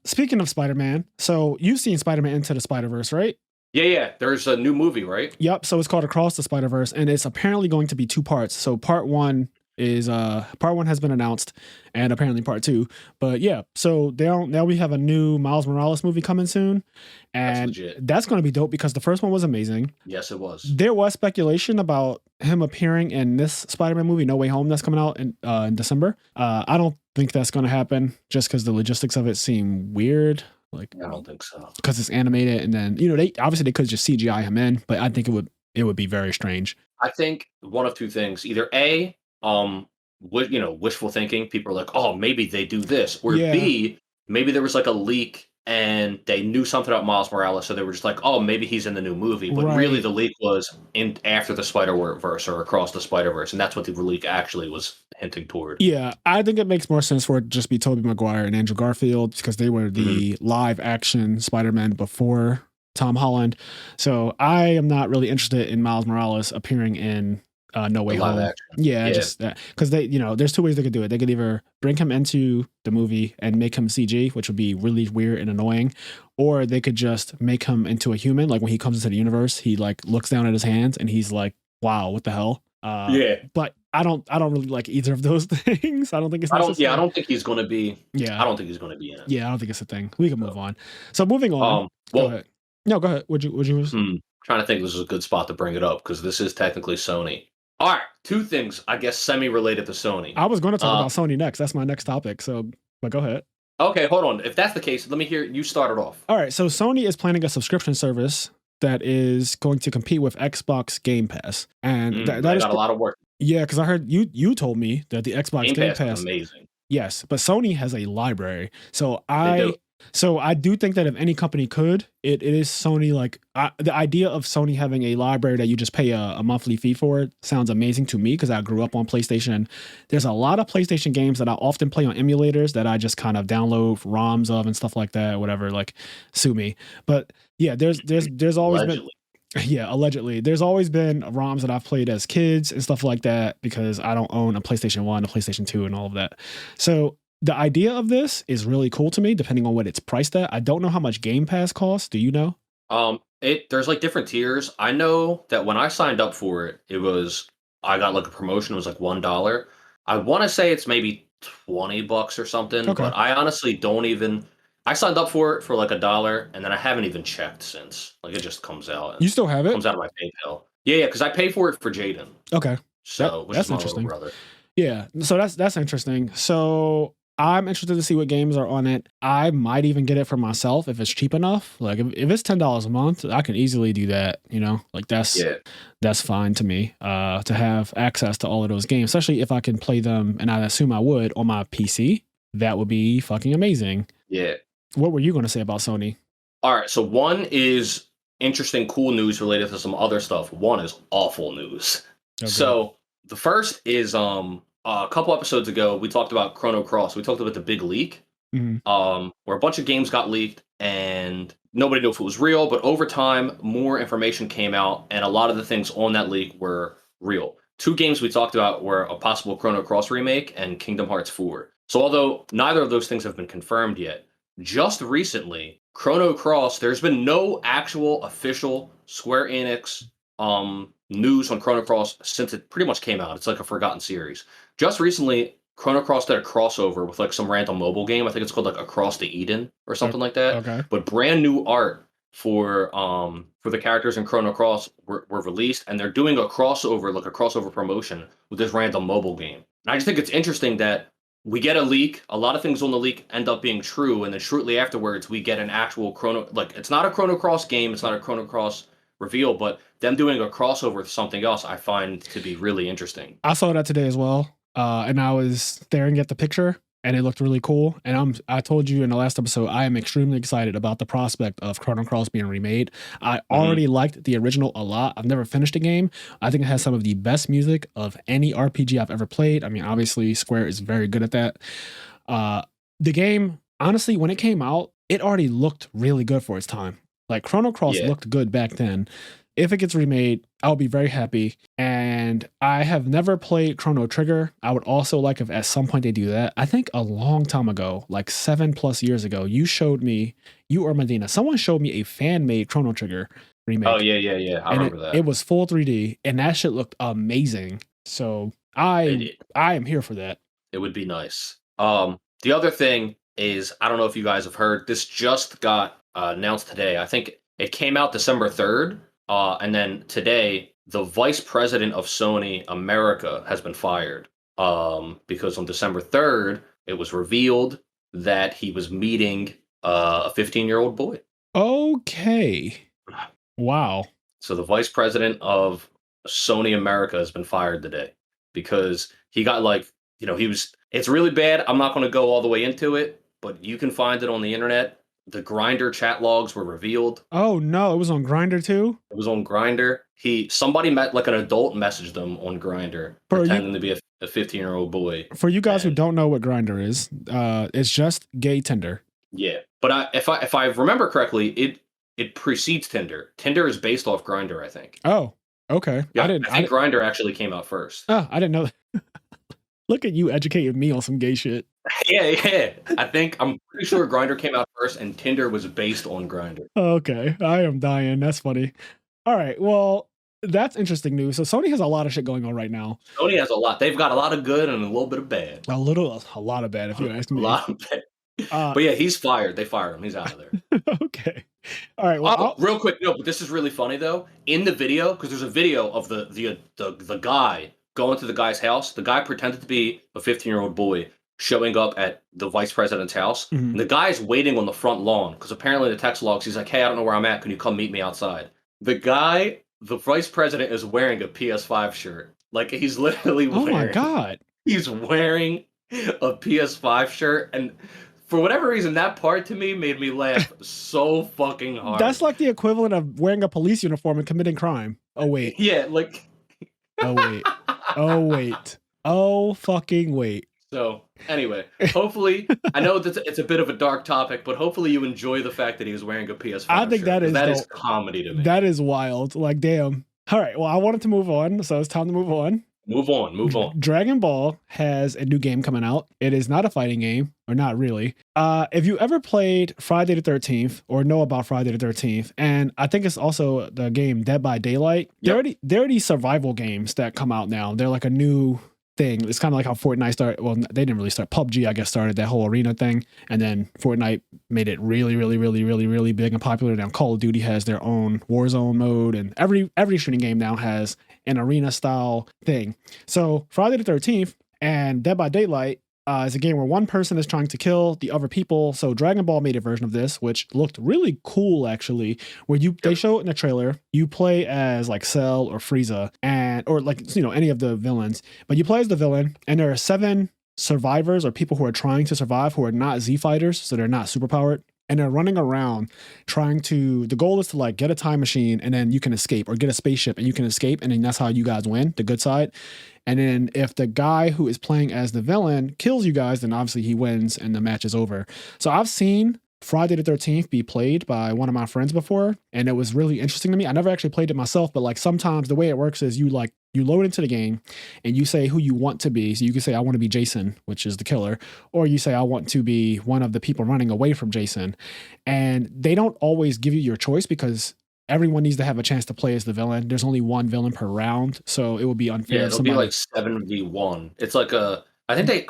Speaking of Spider-Man, so you've seen Spider-Man Into the Spider-Verse, right? Yeah. There's a new movie, right? Yep. So it's called Across the Spider-Verse, and it's apparently going to be 2 parts. So part one has been announced, and apparently part 2. But yeah, so now we have a new Miles Morales movie coming soon, and that's going to be dope because the first one was amazing. Yes, it was. There was speculation about him appearing in this Spider-Man movie, No Way Home, that's coming out in December. I don't think that's going to happen just because the logistics of it seem weird. Like, I don't think so, because it's animated, and then they could just CGI him in, but I think it would be very strange. I think one of 2 things: either A, wishful thinking. People are like, oh, maybe they do this, or B, maybe there was like a leak and they knew something about Miles Morales, so they were just like, oh, maybe he's in the new movie. But really, the leak was in after the Spider-Verse or Across the Spider-Verse, and that's what the leak actually was hinting toward. Yeah, I think it makes more sense for it to just be Tobey Maguire and Andrew Garfield, because they were the live action Spider-Man before Tom Holland. So I am not really interested in Miles Morales appearing in No Way Home. Yeah, just that, because they, there's 2 ways they could do it. They could either bring him into the movie and make him CG, which would be really weird and annoying, or they could just make him into a human. Like when he comes into the universe, he like looks down at his hands and he's like, "Wow, what the hell?" But I don't really like either of those things. I don't think it's necessary. I don't think he's going to be. Yeah, I don't think he's going to be in it. Yeah, I don't think it's a thing. We can move on. So moving on. Go ahead. No, go ahead. Would you? Trying to think, this is a good spot to bring it up because this is technically Sony. All right, 2 things, I guess, semi-related to Sony. I was going to talk about Sony next. That's my next topic. So, but go ahead. Okay, hold on. If that's the case, let me hear you start it off. All right, so Sony is planning a subscription service that is going to compete with Xbox Game Pass, and that is got a lot of work. Yeah, because I heard you told me that the Xbox Game Pass is amazing. Yes, but Sony has a library, so I do think that if any company could, it is Sony. Like the idea of Sony having a library that you just pay a monthly fee for sounds amazing to me, because I grew up on PlayStation. There's a lot of PlayStation games that I often play on emulators that I just kind of download ROMs of and stuff like that, whatever, like sue me. But yeah, there's always been. Yeah, allegedly. There's always been ROMs that I've played as kids and stuff like that, because I don't own a PlayStation 1, a PlayStation 2, and all of that. So the idea of this is really cool to me, depending on what it's priced at. I don't know how much Game Pass costs. Do you know? There's like different tiers. I know that when I signed up for it, I got like a promotion. It was like $1. I want to say it's maybe $20 or something. Okay. But I honestly don't even. I signed up for it for like $1, and then I haven't even checked since. Like it just comes out You and still have it? comes out of my PayPal. Yeah, because I pay for it for Jaden. Okay. So, which is That's my little interesting. brother. Yeah. So that's interesting. So I'm interested to see what games are on it. I might even get it for myself if it's cheap enough. Like if it's $10 a month, I can easily do that. Like Yeah, that's fine to me. To have access to all of those games, especially if I can play them, and I assume I would on my PC. That would be fucking amazing. yeah. What were you going to say about Sony? All right. So one is interesting, cool news related to some other stuff. One is awful news. Oh, good. So the first is a couple episodes ago we talked about Chrono Cross. We talked about the big leak. Mhm. Where a bunch of games got leaked and nobody knew if it was real, but over time, more information came out, and a lot of the things on that leak were real. Two games we talked about were a possible Chrono Cross remake and Kingdom Hearts 4. So, although neither of those things have been confirmed yet, just recently, Chrono Cross, there's been no actual official Square Enix news on Chrono Cross since it pretty much came out. It's like a forgotten series. Just recently, Chrono Cross did a crossover with like some random mobile game. I think it's called like Across the Eden or something like that. Okay. But brand new art for the characters in Chrono Cross were released, and they're doing a crossover, like a crossover promotion with this random mobile game. And I just think it's interesting that we get a leak. A lot of things on the leak end up being true, and then shortly afterwards we get an actual Chrono. Like it's not a Chrono Cross game. It's not a Chrono Cross reveal, but them doing a crossover with something else, I find to be really interesting. I saw that today as well. And I was staring at the picture and it looked really cool. And I told you in the last episode, I am extremely excited about the prospect of Chrono Cross being remade. I already liked the original a lot. I've never finished the game. I think it has some of the best music of any RPG I've ever played. I mean, obviously Square is very good at that. The game, honestly, when it came out, it already looked really good for its time. Like Chrono Cross looked good back then. If it gets remade, I'll be very happy. And I have never played Chrono Trigger. I would also like if at some point they do that. I think a long time ago, like 7+ years ago, you or Medina, someone showed me a fan-made Chrono Trigger remake. Oh yeah. I remember that. It was full 3D, and that shit looked amazing. So I am here for that. It would be nice. The other thing is, I don't know if you guys have heard, this just got announced today. I think it came out December 3rd. And then today, the vice president of Sony America has been fired because on December 3rd, it was revealed that he was meeting a 15-year-old boy. Okay. Wow. So the vice president of Sony America has been fired today because he got it's really bad. I'm not going to go all the way into it, but you can find it on the internet. The Grindr chat logs were revealed. Oh no, it was on Grindr too? It was on Grindr. Somebody met like an adult messaged them on Grindr, pretending to be a 15-year-old boy. For you guys who don't know what Grindr is, it's just gay Tinder. Yeah, but if I remember correctly, it precedes Tinder. Tinder is based off Grindr, I think. Oh, okay. Yeah, I think Grindr actually came out first. Oh, I didn't know that. Look at you educating me on some gay shit. Yeah. I'm pretty sure Grindr came out first, and Tinder was based on Grindr. Okay, I am dying. That's funny. All right, well, that's interesting news. So Sony has a lot of shit going on right now. Sony has a lot. They've got a lot of good and a little bit of bad. A lot of bad, if you ask me. A lot of bad. But yeah, he's fired. They fired him. He's out of there. Okay. All right. Well, real quick, no, but this is really funny though. In the video, because there's a video of the guy going to the guy's house. The guy pretended to be a 15-year-old boy showing up at the vice president's house. Mm-hmm. And the guy's waiting on the front lawn because apparently the text logs, he's like, "Hey, I don't know where I'm at. Can you come meet me outside?" The vice president is wearing a PS5 shirt. Like he's literally oh my God. He's wearing a PS5 shirt. And for whatever reason, that part to me made me laugh so fucking hard. That's like the equivalent of wearing a police uniform and committing crime. Oh, wait. Yeah, like... Oh, wait. Oh, wait. Oh, fucking wait. So, anyway, hopefully, I know that it's a bit of a dark topic, but hopefully you enjoy the fact that he was wearing a PS5 I think shirt, that is comedy to me. That is wild. Like, damn. All right, well, I wanted to move on, so it's time to move on. Move on. Dragon Ball has a new game coming out. It is not a fighting game, or not really. If you ever played Friday the 13th or know about Friday the 13th, and I think it's also the game Dead by Daylight, there are these survival games that come out now. They're like a new thing. It's kind of like how Fortnite started. Well, they didn't really start. PUBG, I guess, started that whole arena thing, and then Fortnite made it really, really, really, really, really big and popular. Now Call of Duty has their own Warzone mode, and every shooting game now has an arena style thing. So Friday the 13th and Dead by Daylight is a game where one person is trying to kill the other people. So Dragon Ball made a version of this, which looked really cool actually, where they show it in the trailer. You play as like Cell or Frieza or like, any of the villains, but you play as the villain, and there are 7 survivors or people who are trying to survive who are not Z fighters, so they're not superpowered. And they're running around the goal is to like get a time machine and then you can escape, or get a spaceship and you can escape. And then that's how you guys win, the good side. And then if the guy who is playing as the villain kills you guys, then obviously he wins and the match is over. So I've seen Friday the 13th be played by one of my friends before, and it was really interesting to me. I never actually played it myself, but like sometimes the way it works is you load into the game and you say who you want to be. So you can say, I want to be Jason, which is the killer, or you say, I want to be one of the people running away from Jason. And they don't always give you your choice because everyone needs to have a chance to play as the villain. There's only one villain per round, so it would be unfair. Yeah, it'll be like 7v1. It's like I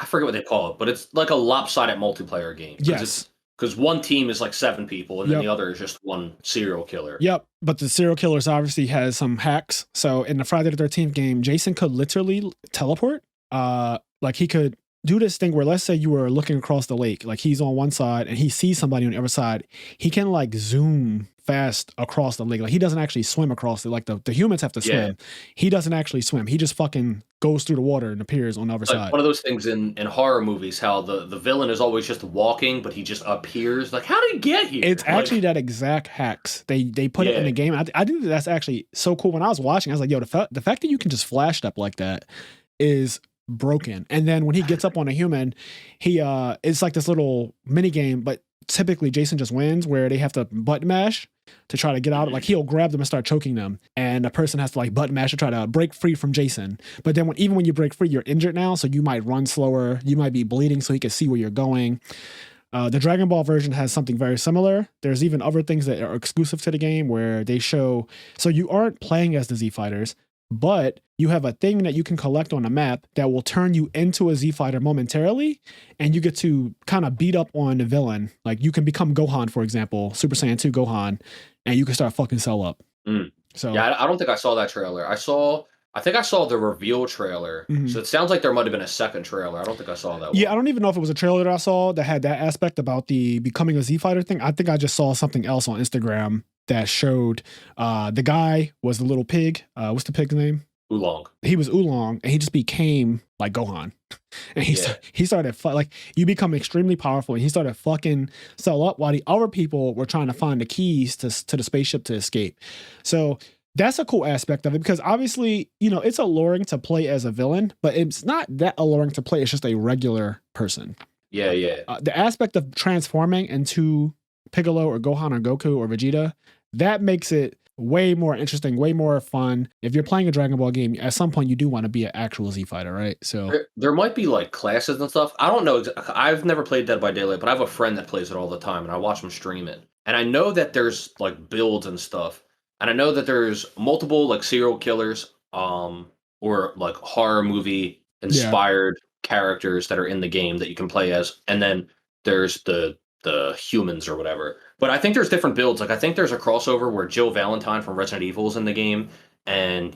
forget what they call it, but it's like a lopsided multiplayer game. Yes. Because one team is like 7 people, and then the other is just one serial killer. Yep, but the serial killers obviously has some hacks. So in the Friday the 13th game, Jason could literally teleport. Like he could do this thing where, let's say you were looking across the lake, like he's on one side and he sees somebody on the other side. He can like zoom fast across the lake. Like he doesn't actually swim across it. Like the humans have to swim. He doesn't actually swim. He just fucking goes through the water and appears on the other side. One of those things in horror movies, how the villain is always just walking, but he just appears. Like, how did he get here? It's actually that exact hacks. They put it in the game. I think that's actually so cool. When I was watching, I was like, yo, the fact that you can just flash step like that is broken. And then when he gets up on a human, it's like this little mini game, but typically Jason just wins, where they have to button mash to try to get out. Like he'll grab them and start choking them, and the person has to like button mash to try to break free from Jason. But then even when you break free, you're injured now, so you might run slower, you might be bleeding, so he can see where you're going. The Dragon Ball version has something very similar. There's even other things that are exclusive to the game where they show, so you aren't playing as the Z fighters, but you have a thing that you can collect on a map that will turn you into a Z fighter momentarily, and you get to kind of beat up on the villain. Like you can become Gohan, for example, Super Saiyan 2 Gohan, and you can start fucking Cell up. So yeah, I don't think I saw that trailer. I think I saw the reveal trailer. So it sounds like there might have been a second trailer. I don't think I saw that one. Yeah, I don't even know if it was a trailer that I saw that had that aspect about the becoming a Z fighter thing. I think I just saw something else on Instagram that showed the guy was the little pig. What's the pig's name? Oolong. He was Oolong, and he just became like Gohan. And he started like, you become extremely powerful, and he started fucking Cell up while the other people were trying to find the keys to the spaceship to escape. So that's a cool aspect of it, because obviously, it's alluring to play as a villain, but it's not that alluring to play as just a regular person. Yeah. The aspect of transforming into Piccolo or Gohan or Goku or Vegeta, that makes it way more interesting, way more fun. If you're playing a Dragon Ball game, at some point you do want to be an actual Z fighter, right? So there might be like classes and stuff. I don't know. I've never played Dead by Daylight, but I have a friend that plays it all the time, and I watch him stream it. And I know that there's like builds and stuff, and I know that there's multiple like serial killers, or like horror movie inspired characters that are in the game that you can play as, and then there's the humans or whatever. But I think there's different builds. Like I think there's a crossover where Jill Valentine from Resident Evil is in the game, and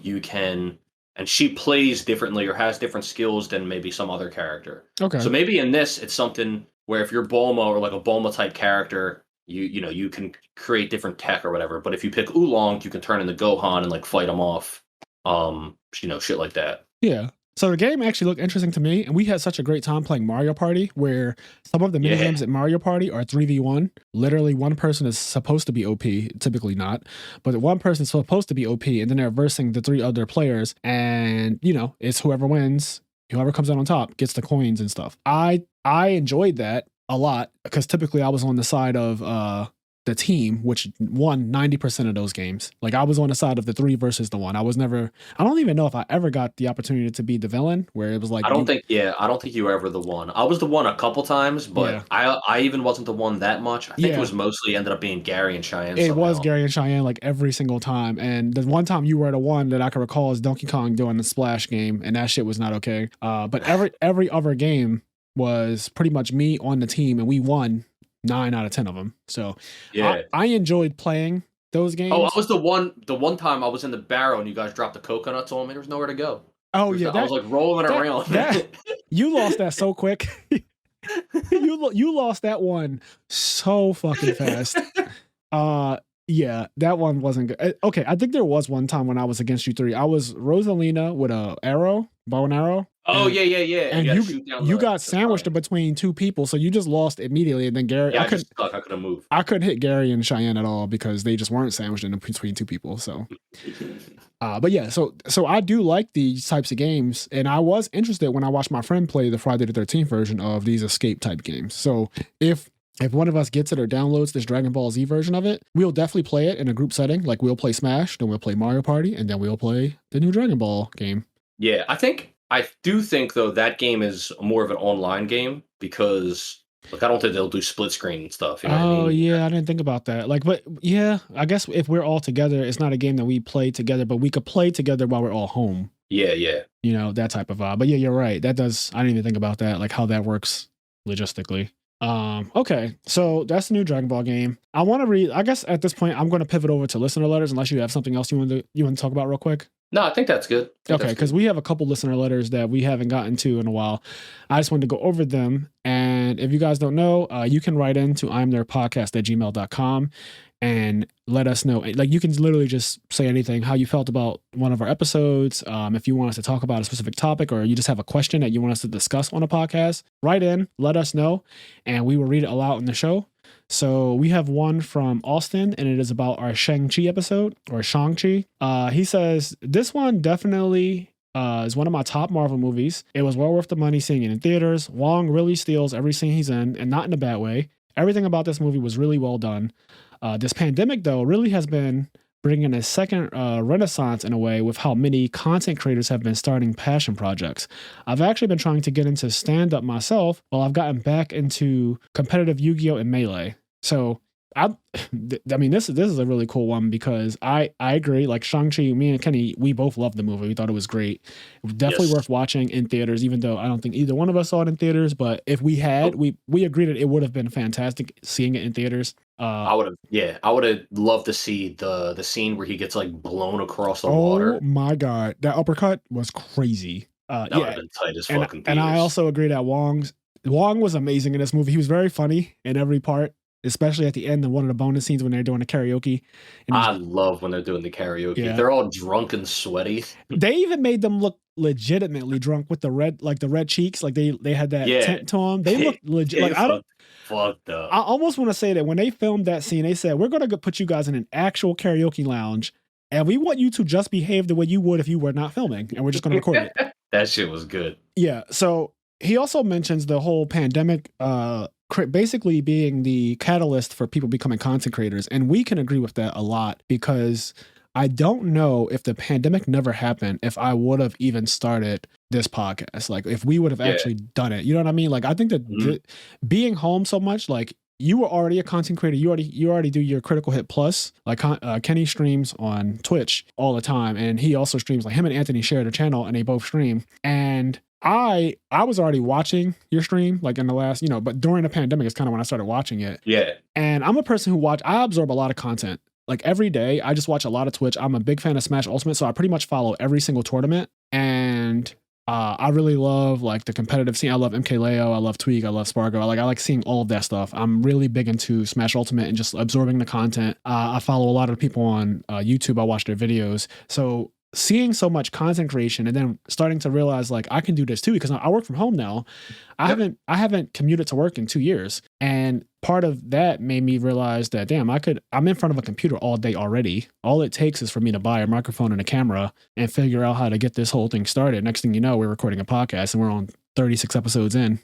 she plays differently or has different skills than maybe some other character. Okay. So maybe in this it's something where if you're Bulma or like a Bulma type character, you can create different tech or whatever. But if you pick Oolong, you can turn into Gohan and like fight him off. Shit like that. Yeah. So the game actually looked interesting to me, and we had such a great time playing Mario Party, where some of the mini games at Mario Party are 3v1. Literally, one person is supposed to be OP, typically not, but one person is supposed to be OP, and then they're versing the 3 other players, and it's whoever wins, whoever comes out on top gets the coins and stuff. I enjoyed that a lot, because typically I was on the side of the team, which won 90% of those games. Like I was on the side of the 3 versus the 1. I don't even know if I ever got the opportunity to be the villain, where it was like, I don't think you were ever the one. I was the one a couple times, Yeah. but I even wasn't the one that much. I think Yeah. it was mostly ended up being Gary and Cheyenne it somehow. was Gary and Cheyenne like every single time. And the one time you were the one that I can recall is Donkey Kong doing the splash game, and that shit was not okay. But every other game was pretty much me on the team, and we won 9 out of 10 of them. So Yeah. I enjoyed playing those games. Oh, I was the one time I was in the barrel and you guys dropped the coconuts on me. There was nowhere to go. Oh yeah, I was like rolling around. You lost that so quick. you lost that one so fucking fast. Yeah, that one wasn't good. Okay, I think there was one time when I was against you 3. I was Rosalina with a bow and arrow. Oh, yeah. And you got sandwiched between 2 people, so you just lost immediately. And then Gary, yeah, I couldn't move. I couldn't hit Gary and Cheyenne at all because they just weren't sandwiched in between 2 people. So, but yeah, so I do like these types of games, and I was interested when I watched my friend play the Friday the 13th version of these escape type games. So if one of us gets it or downloads this Dragon Ball Z version of it, we'll definitely play it in a group setting. Like we'll play Smash, then we'll play Mario Party, and then we'll play the new Dragon Ball game. Yeah, I do think though that game is more of an online game because I don't think they'll do split screen and stuff. You know what I mean? Yeah, I didn't think about that. But yeah, I guess if we're all together, it's not a game that we play together, but we could play together while we're all home. Yeah. You know, that type of vibe. But yeah, you're right. I didn't even think about that, like how that works logistically. Okay, so that's the new Dragon Ball game. I want to read. I guess at this point, I'm going to pivot over to listener letters, unless you have something else you want to talk about real quick. No, I think that's good. Okay, because we have a couple listener letters that we haven't gotten to in a while. I just wanted to go over them. And if you guys don't know, you can write into imnerdpodcast@gmail.com and let us know. Like you can literally just say anything, how you felt about one of our episodes. If you want us to talk about a specific topic, or you just have a question that you want us to discuss on a podcast, write in, let us know, and we will read it aloud in the show. So we have one from Austin, and it is about our Shang-Chi episode, or Shang-Chi. He says, this one definitely is one of my top Marvel movies. It was well worth the money seeing it in theaters. Wong really steals every scene he's in, and not in a bad way. Everything about this movie was really well done. This pandemic, though, really has been bringing a second renaissance in a way with how many content creators have been starting passion projects. I've actually been trying to get into stand-up myself while I've gotten back into competitive Yu-Gi-Oh! And Melee. So I mean, this is a really cool one because I agree. Like Shang-Chi, me and Kenny, we both loved the movie. We thought it was great. It was definitely worth watching in theaters, even though I don't think either one of us saw it in theaters. But if we had, we agreed that it would have been fantastic seeing it in theaters. I would have loved to see the scene where he gets like blown across the water. Oh my god, that uppercut was crazy. That would have been tight as fucking. And I also agree that Wong was amazing in this movie. He was very funny in every part, especially at the end of one of the bonus scenes when they're doing the karaoke. And I love when they're doing the karaoke. Yeah. They're all drunk and sweaty. They even made them look legitimately drunk with the red cheeks. Like they had that tint to them. They looked legit. Like fucked up. I almost want to say that when they filmed that scene, they said, we're going to put you guys in an actual karaoke lounge, and we want you to just behave the way you would if you were not filming, and we're just going to record it. That shit was good. Yeah. So he also mentions the whole pandemic basically being the catalyst for people becoming content creators. And we can agree with that a lot, because I don't know if the pandemic never happened, if I would have even started this podcast. Like if we would have actually done it, you know what I mean? Like I think that being home so much, like you were already a content creator. You already do your Critical Hit Plus. Like Kenny streams on Twitch all the time, and he also streams. Like him and Anthony shared a channel, and they both stream. And I was already watching your stream, like in the last, but during the pandemic is kind of when I started watching it. Yeah. And I'm a person I absorb a lot of content. Like every day, I just watch a lot of Twitch. I'm a big fan of Smash Ultimate, so I pretty much follow every single tournament. And I really love like the competitive scene. I love MKLeo, I love Tweak, I love Spargo. I like seeing all of that stuff. I'm really big into Smash Ultimate and just absorbing the content. I follow a lot of people on YouTube. I watch their videos. So seeing so much content creation and then starting to realize like I can do this too, because I work from home now. I haven't commuted to work in 2 years. And part of that made me realize that, damn, I'm in front of a computer all day already. All it takes is for me to buy a microphone and a camera and figure out how to get this whole thing started. Next thing you know, we're recording a podcast and we're on 36 episodes in.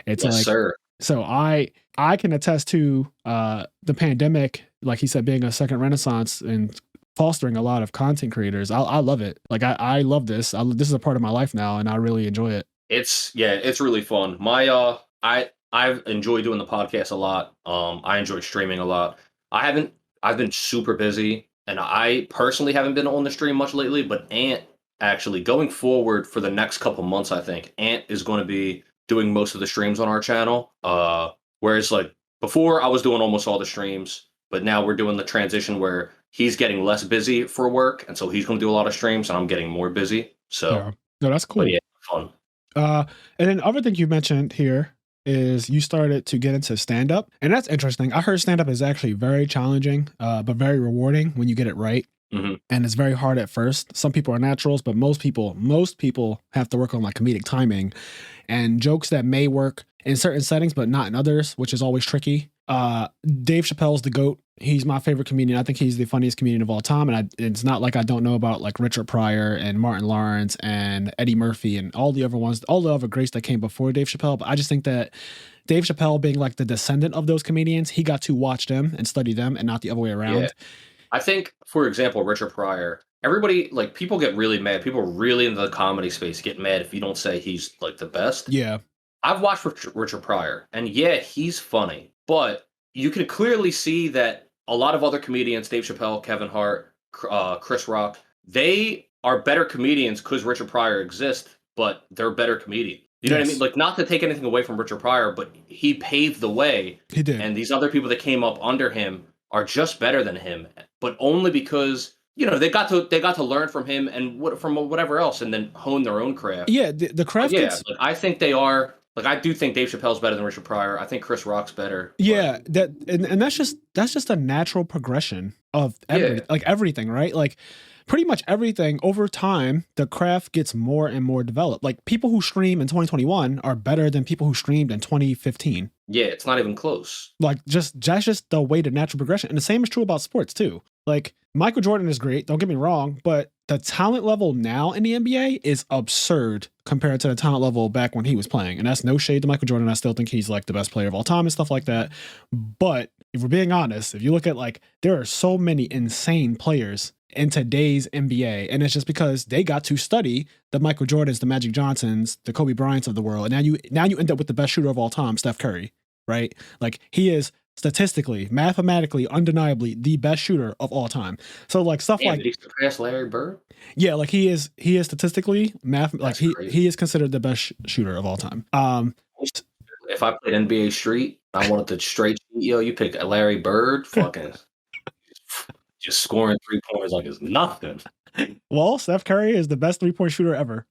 It's yes, sir. So I I can attest to the pandemic, like he said, being a second renaissance and fostering a lot of content creators. I love it. Like I love this. This is a part of my life now, and I really enjoy it. It's really fun. I've enjoyed doing the podcast a lot. I enjoy streaming a lot. I've been super busy, and I personally haven't been on the stream much lately, but Ant actually going forward for the next couple months, I think Ant is going to be doing most of the streams on our channel. Whereas like before I was doing almost all the streams, but now we're doing the transition where he's getting less busy for work, and so he's going to do a lot of streams, and I'm getting more busy. So, yeah. No, that's cool. But yeah, fun. And then other thing you mentioned here is you started to get into stand-up, and that's interesting. I heard stand-up is actually very challenging, but very rewarding when you get it right. Mm-hmm. And it's very hard at first. Some people are naturals, but most people have to work on like comedic timing and jokes that may work in certain settings, but not in others, which is always tricky. Dave Chappelle's the GOAT. He's my favorite comedian. I think he's the funniest comedian of all time. And it's not like I don't know about like Richard Pryor and Martin Lawrence and Eddie Murphy and all the other ones, all the other greats that came before Dave Chappelle. But I just think that Dave Chappelle being like the descendant of those comedians, he got to watch them and study them and not the other way around. Yeah. I think, for example, Richard Pryor, everybody, like, people get really mad. People really in the comedy space get mad if you don't say he's, like, the best. Yeah. I've watched Richard Pryor, and yeah, he's funny. But you can clearly see that a lot of other comedians, Dave Chappelle, Kevin Hart, Chris Rock, they are better comedians because Richard Pryor exists, but they're better comedians. You know what I mean? Like, not to take anything away from Richard Pryor, but he paved the way. He did. And these other people that came up under him are just better than him, but only because, you know, they got to learn from him and from whatever else, and then hone their own craft. Yeah, the craft. Yeah, like, I think they are. Like, I do think Dave Chappelle's better than Richard Pryor. I think Chris Rock's better. Yeah, and that's just a natural progression of everything, right? Like, pretty much everything over time, the craft gets more and more developed. Like, people who stream in 2021 are better than people who streamed in 2015. Yeah, it's not even close. Like, that's just the way to natural progression. And the same is true about sports too. Like, Michael Jordan is great, don't get me wrong, but the talent level now in the NBA is absurd compared to the talent level back when he was playing. And that's no shade to Michael Jordan. I still think he's like the best player of all time and stuff like that. But if we're being honest, if you look at like, there are so many insane players in today's NBA, and it's just because they got to study the Michael Jordans, the Magic Johnsons, the Kobe Bryants of the world. And now you end up with the best shooter of all time, Steph Curry, right? Like, he is statistically, mathematically, undeniably the best shooter of all time. So like stuff like, did he surpass Larry Bird? Yeah, like he is statistically he is considered the best shooter of all time. If I played NBA Street, I wanted to straight shoot, you pick Larry Bird, fucking just scoring 3-pointers like it's nothing. Well, Steph Curry is the best 3-point shooter ever,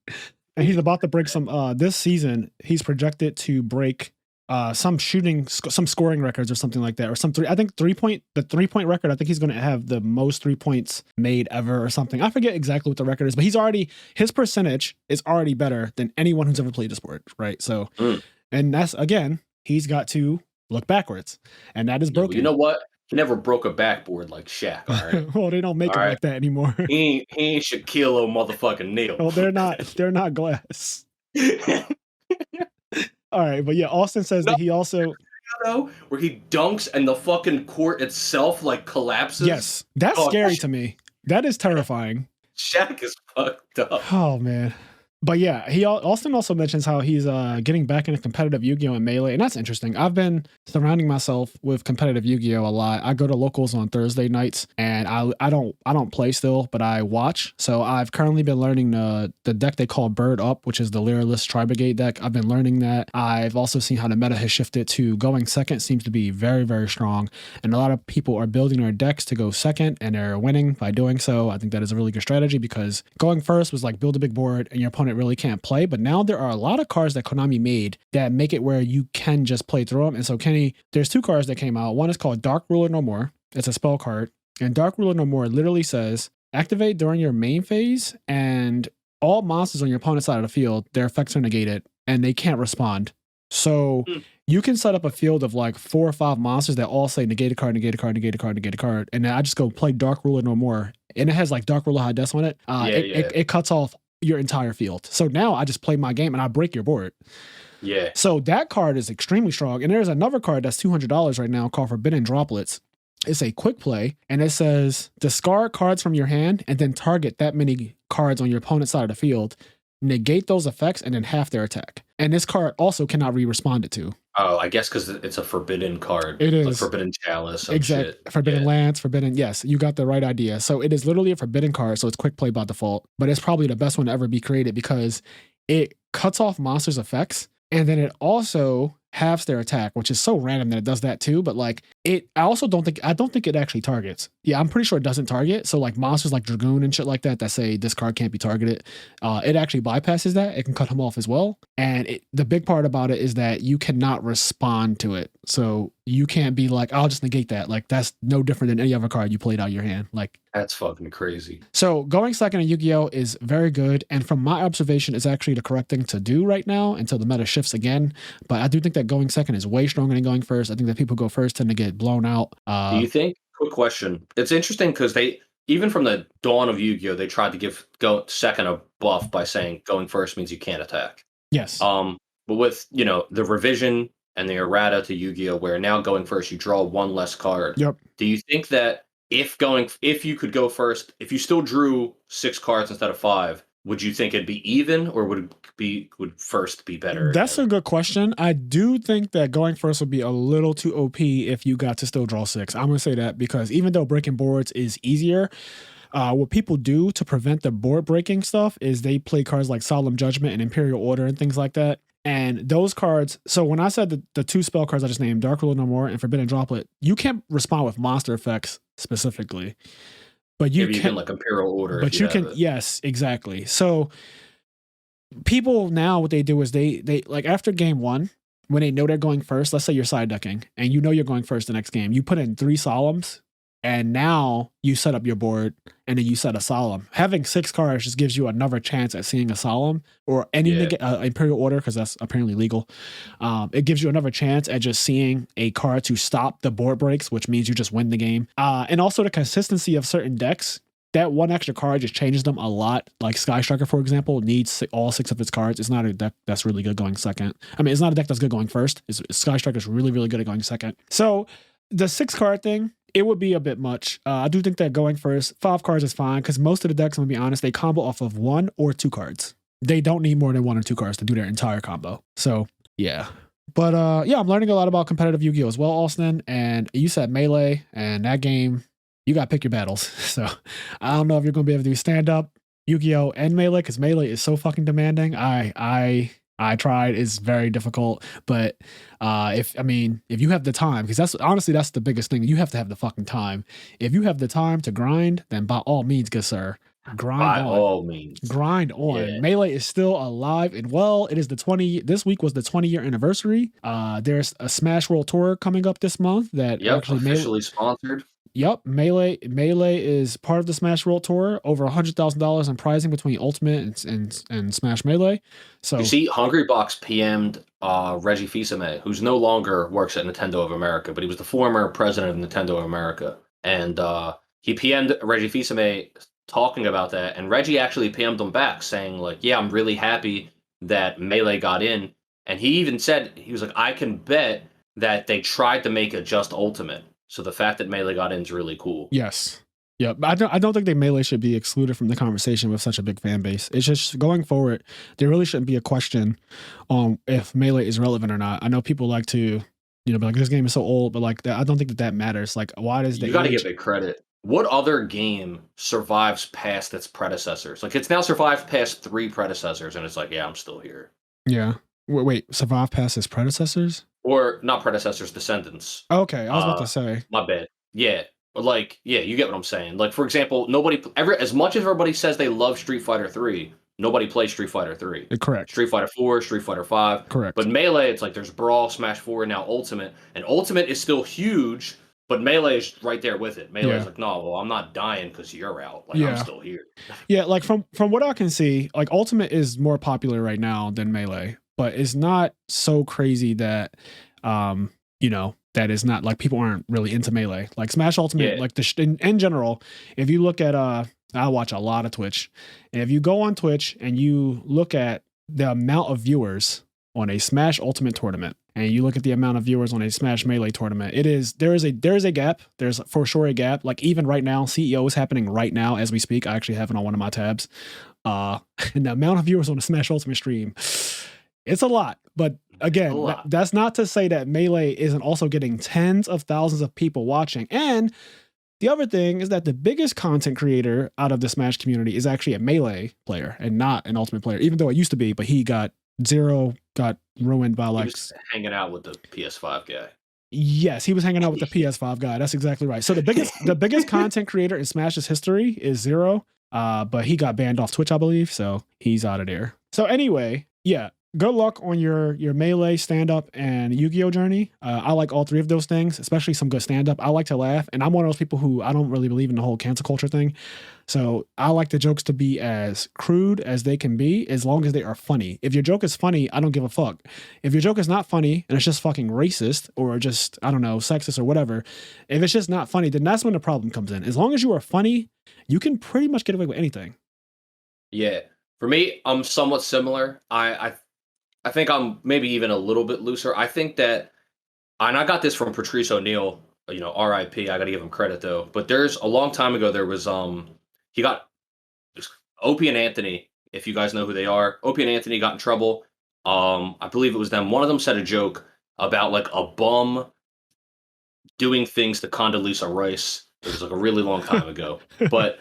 and he's about to break some. This season, he's projected to break some scoring records or something like that, or the 3-point record. I think he's going to have the most 3 points made ever or something. I forget exactly what the record is, but his percentage is already better than anyone who's ever played the sport, right? So, and that's, again, he's got to look backwards, and that is broken. You know what? He never broke a backboard like Shaq. All right. Well, they don't make it like that anymore. He ain't Shaquille motherfucking Neal. Well, they're not glass. All right, but yeah, Austin says that he also where he dunks and the fucking court itself like collapses. Yes, that's scary to me. That is terrifying. Shaq is fucked up. Oh man. But yeah, Austin also mentions how he's getting back into competitive Yu-Gi-Oh! And Melee, and that's interesting. I've been surrounding myself with competitive Yu-Gi-Oh! A lot. I go to locals on Thursday nights, and I don't play still, but I watch. So I've currently been learning the deck they call Bird Up, which is the Lyralist Tri-Brigade deck. I've been learning that. I've also seen how the meta has shifted to going second seems to be very, very strong, and a lot of people are building their decks to go second, and they're winning by doing so. I think that is a really good strategy, because going first was like build a big board, and your opponent really can't play. But now there are a lot of cards that Konami made that make it where you can just play through them. And so Kenny, there's 2 cards that came out. One is called Dark Ruler No More. It's a spell card, and Dark Ruler No More literally says activate during your main phase, and all monsters on your opponent's side of the field, their effects are negated and they can't respond. So you can set up a field of like 4 or 5 monsters that all say negate a card, negate a card, negate a card, negate a card, and then I just go play Dark Ruler No More, and it has like Dark Ruler High Death on it. It cuts off your entire field. So now I just play my game and I break your board. Yeah. So that card is extremely strong. And there's another card that's $200 right now called Forbidden Droplets. It's a quick play, and it says discard cards from your hand and then target that many cards on your opponent's side of the field, negate those effects, and then half their attack. And this card also cannot be responded to. Oh, I guess because it's a forbidden card. It is. Like Forbidden Chalice. Exactly. Forbidden Lance, Forbidden. Yes, you got the right idea. So it is literally a forbidden card. So it's quick play by default, but it's probably the best one to ever be created because it cuts off monsters' effects. And then it also halves their attack, which is so random that it does that too. But like I don't think it actually targets. Yeah, I'm pretty sure it doesn't target. So like monsters like Dragoon and shit like that say this card can't be targeted, it actually bypasses that. It can cut them off as well. And the big part about it is that you cannot respond to it. So you can't be like, I'll just negate that. Like that's no different than any other card you played out of your hand. Like that's fucking crazy. So going second in Yu-Gi-Oh is very good. And from my observation, it's actually the correct thing to do right now until the meta shifts again. But I do think that going second is way stronger than going first. I think that people who go first tend to get blown out. Do you think? Quick question. It's interesting because even from the dawn of Yu-Gi-Oh, they tried to go second a buff by saying going first means you can't attack. Yes. But with the revision and the errata to Yu-Gi-Oh, where now going first you draw one less card. Yep. Do you think that if you could go first, if you still drew 6 cards instead of 5, would you think it'd be even, or would first be better? That's a good question. I do think that going first would be a little too OP if you got to still draw 6. I'm going to say that because even though breaking boards is easier, what people do to prevent the board breaking stuff is they play cards like Solemn Judgment and Imperial Order and things like that. And those cards, so when I said the 2 spell cards I just named, Dark Ruler No More and Forbidden Droplet, you can't respond with monster effects specifically. But you can like Imperial Order. But you can, yes, exactly. So people now, what they do is they like after game 1, when they know they're going first, let's say you're side decking and you know you're going first the next game, you put in 3 Solemns and now you set up your board and then you set a Solemn. Having 6 cards just gives you another chance at seeing a Solemn or any Imperial Order, because that's apparently legal. It gives you another chance at just seeing a card to stop the board breaks, which means you just win the game. And also the consistency of certain decks. That one extra card just changes them a lot. Like Sky Striker, for example, needs all 6 of its cards. It's not a deck that's really good going second. I mean, it's not a deck that's good going first. Sky Striker is really, really good at going second. So the 6 card thing, it would be a bit much. I do think that going first, 5 cards is fine because most of the decks, I'm going to be honest, they combo off of 1 or 2 cards. They don't need more than 1 or 2 cards to do their entire combo. So, yeah. But I'm learning a lot about competitive Yu-Gi-Oh! As well, Austin. And you said Melee, and that game, you got to pick your battles. So, I don't know if you're going to be able to do stand-up Yu-Gi-Oh! And Melee because Melee is so fucking demanding. I tried. It's very difficult, but if you have the time, because that's the biggest thing. You have to have the fucking time. If you have the time to grind, then by all means, good sir, grind by on. all means, grind on. Yeah. Melee is still alive and well. It is this week was the 20-year anniversary. There's a Smash World Tour coming up this month that actually officially sponsored. Yep, Melee is part of the Smash World Tour. Over $100,000 in prizing between Ultimate and Smash Melee. So you see, Hungry Box PM'd Reggie Fils-Aimé, who's no longer works at Nintendo of America, but he was the former president of Nintendo of America, and he PM'd Reggie Fils-Aimé talking about that, and Reggie actually PM'd him back saying like, "Yeah, I'm really happy that Melee got in," and he even said he was like, "I can bet that they tried to make it just Ultimate." So the fact that Melee got in is really cool. Yes. Yeah, but I don't think that Melee should be excluded from the conversation with such a big fan base. It's just going forward, there really shouldn't be a question on if Melee is relevant or not. I know people like to, be like, this game is so old, but like I don't think that matters. Like, why does you got to give it credit? What other game survives past its predecessors? Like, it's now survived past 3 predecessors, and it's like, yeah, I'm still here. Yeah. Wait, survive past its predecessors? Or not predecessors, descendants. Okay, I was about to say. My bad. Yeah. Like, yeah, you get what I'm saying. Like, for example, as much as everybody says they love Street Fighter 3, nobody plays Street Fighter 3. Correct. Street Fighter 4, Street Fighter 5. Correct. But Melee, it's like there's Brawl, Smash 4, and now Ultimate. And Ultimate is still huge, but Melee is right there with it. Melee is like, no, well, I'm not dying because you're out. Like, I'm still here. Yeah, like from what I can see, like Ultimate is more popular right now than Melee, but it's not so crazy that that is not like people aren't really into Melee. Like Smash Ultimate, like in general, if you look at I watch a lot of Twitch, and if you go on Twitch and you look at the amount of viewers on a Smash Ultimate tournament, and you look at the amount of viewers on a Smash Melee tournament, there is a gap. There's for sure a gap. Like even right now, CEO is happening right now as we speak. I actually have it on one of my tabs. And the amount of viewers on the Smash Ultimate stream, it's a lot. But again, that's not to say that Melee isn't also getting tens of thousands of people watching. And the other thing is that the biggest content creator out of the Smash community is actually a Melee player and not an Ultimate player, even though it used to be, but he got ruined by like... He was hanging out with the PS5 guy. Yes, he was hanging out with the PS5 guy. That's exactly right. So the biggest content creator in Smash's history is Zero, but he got banned off Twitch, I believe, so he's out of there. So anyway, yeah, good luck on your Melee stand-up and Yu-Gi-Oh journey. I like all three of those things, especially some good stand-up. I like to laugh, and I'm one of those people who I don't really believe in the whole cancel culture thing. So I like the jokes to be as crude as they can be, as long as they are funny. If your joke is funny, I don't give a fuck. If your joke is not funny and it's just fucking racist or just, I don't know, sexist or whatever, if it's just not funny, then that's when the problem comes in. As long as you are funny, you can pretty much get away with anything. Yeah. For me, I'm somewhat similar. I think I'm maybe even a little bit looser. I think that, and I got this from Patrice O'Neal, R.I.P. I got to give him credit though. But there's a long time ago, there was he got Opie and Anthony, if you guys know who they are. Opie and Anthony got in trouble. I believe it was them. One of them said a joke about like a bum doing things to Condoleezza Rice. It was like a really long time ago, but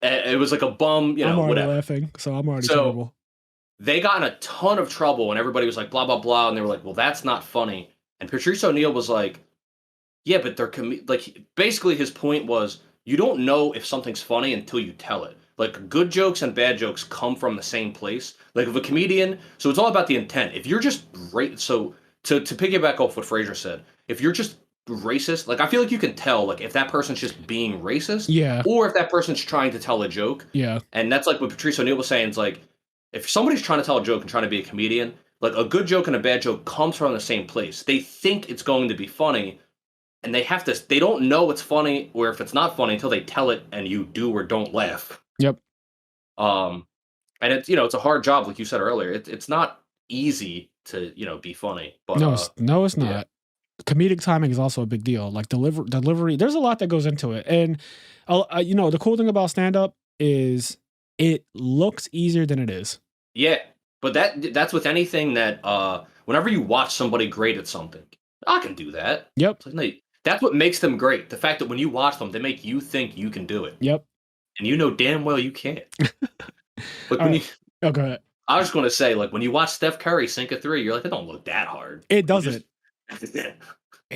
it was like a bum, I'm already whatever. Laughing, so I'm already terrible. They got in a ton of trouble, and everybody was like, blah, blah, blah. And they were like, well, that's not funny. And Patrice O'Neal was like, yeah, but they're basically his point was, you don't know if something's funny until you tell it. Like good jokes and bad jokes come from the same place. Like if a comedian, so it's all about the intent. If you're just so to piggyback off what Frazier said, if you're just racist, like I feel like you can tell like if that person's just being racist, yeah, or if that person's trying to tell a joke, yeah. And that's like what Patrice O'Neal was saying. It's like if somebody's trying to tell a joke and trying to be a comedian, like a good joke and a bad joke comes from the same place. They think it's going to be funny. And they don't know it's funny or if it's not funny until they tell it and you do or don't laugh. Yep. And it's, it's a hard job, like you said earlier. It's not easy to, be funny. But no, it's not. Yeah. Comedic timing is also a big deal. Like delivery, there's a lot that goes into it. And, the cool thing about stand-up is it looks easier than it is. Yeah. But that's with anything that, whenever you watch somebody great at something, I can do that. Yep. It's like, that's what makes them great. The fact that when you watch them, they make you think you can do it. Yep. And you know damn well you can't. But go ahead. I was just going to say, like, when you watch Steph Curry sink a three, you're like, it don't look that hard. It doesn't.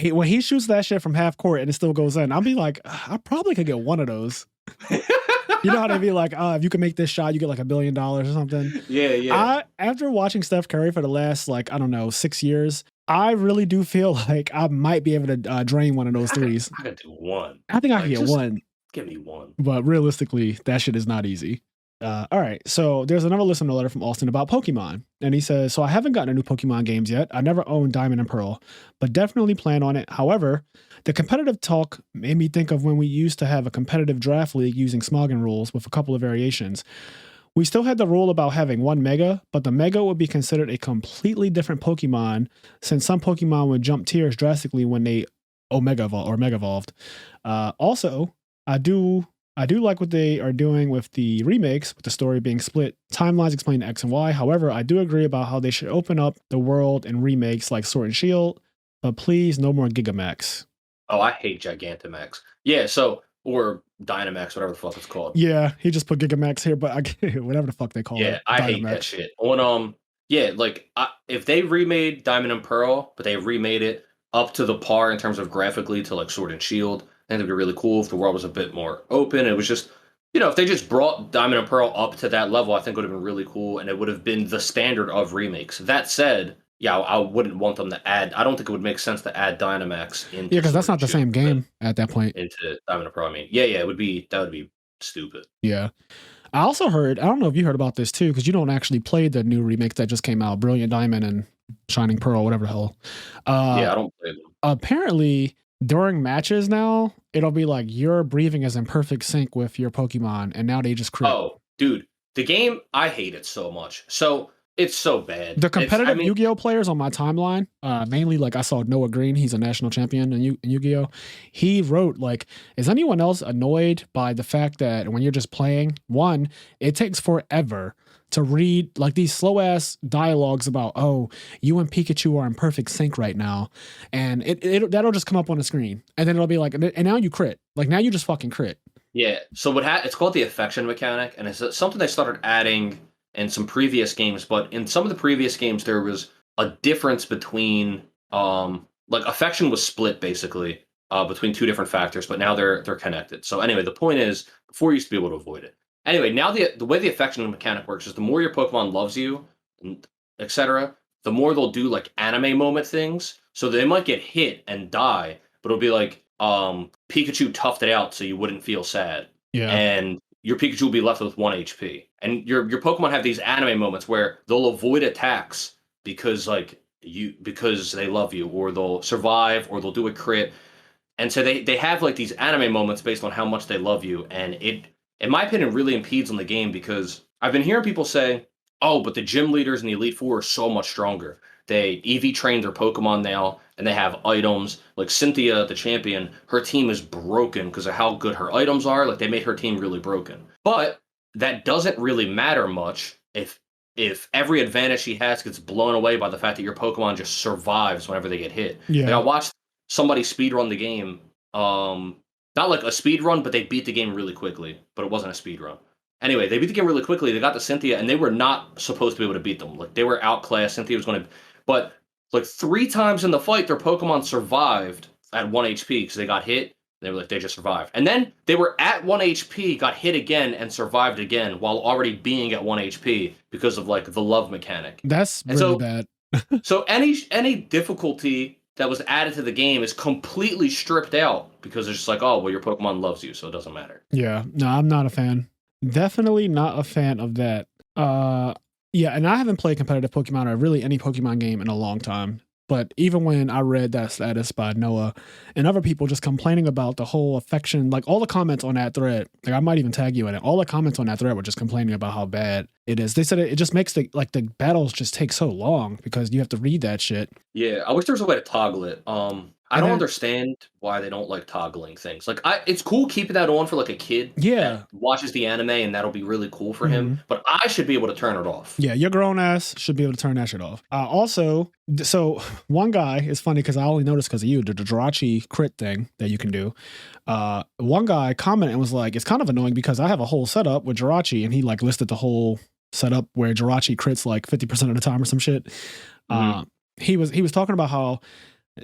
When he shoots that shit from half court and it still goes in, I'll be like, I probably could get one of those. You know how they be like, if you can make this shot, you get like $1 billion or something. Yeah. After watching Steph Curry for the last, 6 years, I really do feel like I might be able to drain one of those threes. I could do one. I think I can get one. Give me one. But realistically, that shit is not easy. All right. So there's another listener letter from Austin about Pokemon. And he says, so I haven't gotten a new Pokemon games yet. I never owned Diamond and Pearl, but definitely plan on it. However, the competitive talk made me think of when we used to have a competitive draft league using Smoggin rules with a couple of variations. We still had the rule about having one Mega, but the Mega would be considered a completely different Pokemon since some Pokemon would jump tiers drastically when they Mega Evolved. Also, I do like what they are doing with the remakes, with the story being split, timelines explain X and Y. However, I do agree about how they should open up the world in remakes like Sword and Shield, but please no more Gigamax. Oh, I hate Gigantamax. Yeah, or Dynamax, whatever the fuck it's called. Yeah, he just put Gigamax here, but whatever the fuck they call it. Yeah, I hate that shit. If they remade Diamond and Pearl, but they remade it up to the par in terms of graphically to like Sword and Shield, I think it'd be really cool if the world was a bit more open. It was just, if they just brought Diamond and Pearl up to that level, I think it would have been really cool, and it would have been the standard of remakes. That said, yeah, I wouldn't want them to add. I don't think it would make sense to add Dynamax into. Yeah, because that's not the same game at that point. Into Diamond and Pearl. I mean, that would be stupid. Yeah. I also heard, I don't know if you heard about this too, because you don't actually play the new remakes that just came out, Brilliant Diamond and Shining Pearl, whatever the hell. Yeah, I don't play them. Apparently, during matches now, it'll be like your breathing is in perfect sync with your Pokemon, and now they just crit. Oh, dude, the game, I hate it so much. So It's so bad. The competitive Yu-Gi-Oh players on my timeline, mainly like I saw Noah Green, he's a national champion in Yu-Gi-Oh. He wrote like, is anyone else annoyed by the fact that when you're just playing, one, it takes forever to read like these slow ass dialogues about, oh, you and Pikachu are in perfect sync right now, and that'll just come up on the screen, and then it'll be like, and now you crit, like now you just fucking crit. Yeah. So it's called the affection mechanic, and it's something they started adding in some previous games. But in some of the previous games, there was a difference between like affection was split basically between two different factors, but now they're connected. So anyway, the point is, before you used to be able to avoid it. Anyway, now the way the affection mechanic works is the more your Pokemon loves you, etc., the more they'll do like anime moment things. So they might get hit and die, but it'll be like Pikachu toughed it out so you wouldn't feel sad. Yeah. And your Pikachu will be left with 1 HP. And your Pokemon have these anime moments where they'll avoid attacks because they love you, or they'll survive, or they'll do a crit. And so they have like these anime moments based on how much they love you, and it, in my opinion, really impedes on the game because I've been hearing people say, oh, but the gym leaders in the Elite Four are so much stronger. They EV train their Pokemon now, and they have items. Like Cynthia, the champion, her team is broken because of how good her items are. Like they made her team really broken. But that doesn't really matter much if every advantage she has gets blown away by the fact that your Pokemon just survives whenever they get hit. Yeah. Like I watched somebody speedrun the game. Not like a speed run, but they beat the game really quickly. But it wasn't a speed run. Anyway, they beat the game really quickly. They got to Cynthia, and they were not supposed to be able to beat them. Like they were outclassed. Cynthia was going to, but like 3 times in the fight, their Pokemon survived at 1 HP because they got hit. They were like, they just survived, and then they were at 1 HP, got hit again, and survived again while already being at 1 HP because of like the love mechanic. That's really bad. So any difficulty that was added to the game is completely stripped out because it's just like, oh, well, your Pokemon loves you, so it doesn't matter. Yeah, no, I'm not a fan. Definitely not a fan of that. Yeah, and I haven't played competitive Pokemon or really any Pokemon game in a long time. But even when I read that status by Noah and other people just complaining about the whole affection, like all the comments on that thread, like I might even tag you in it. All the comments on that thread were just complaining about how bad it is. They said it just makes the battles just take so long because you have to read that shit. Yeah, I wish there was a way to toggle it. I don't understand why they don't like toggling things. Like, it's cool keeping that on for like a kid. Yeah, that watches the anime and that'll be really cool for him. But I should be able to turn it off. Yeah, your grown ass should be able to turn that shit off. Also, so one guy is funny because I only noticed because of you the Jirachi crit thing that you can do. One guy commented and was like, "It's kind of annoying because I have a whole setup with Jirachi," and he like listed the whole setup where Jirachi crits like 50% of the time or some shit. He was talking about how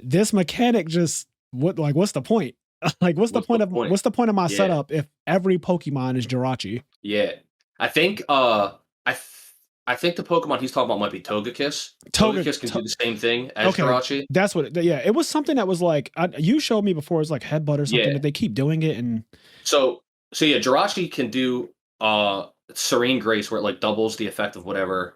this mechanic just what's the point? Like what's the point of my setup if every Pokemon is Jirachi? Yeah. I think I think the Pokemon he's talking about might be Togekiss. Togekiss can do the same thing as Jirachi. That's what it was something that was like you showed me before, it's like headbutt or something that they keep doing it. And so yeah, Jirachi can do Serene Grace where it like doubles the effect of whatever.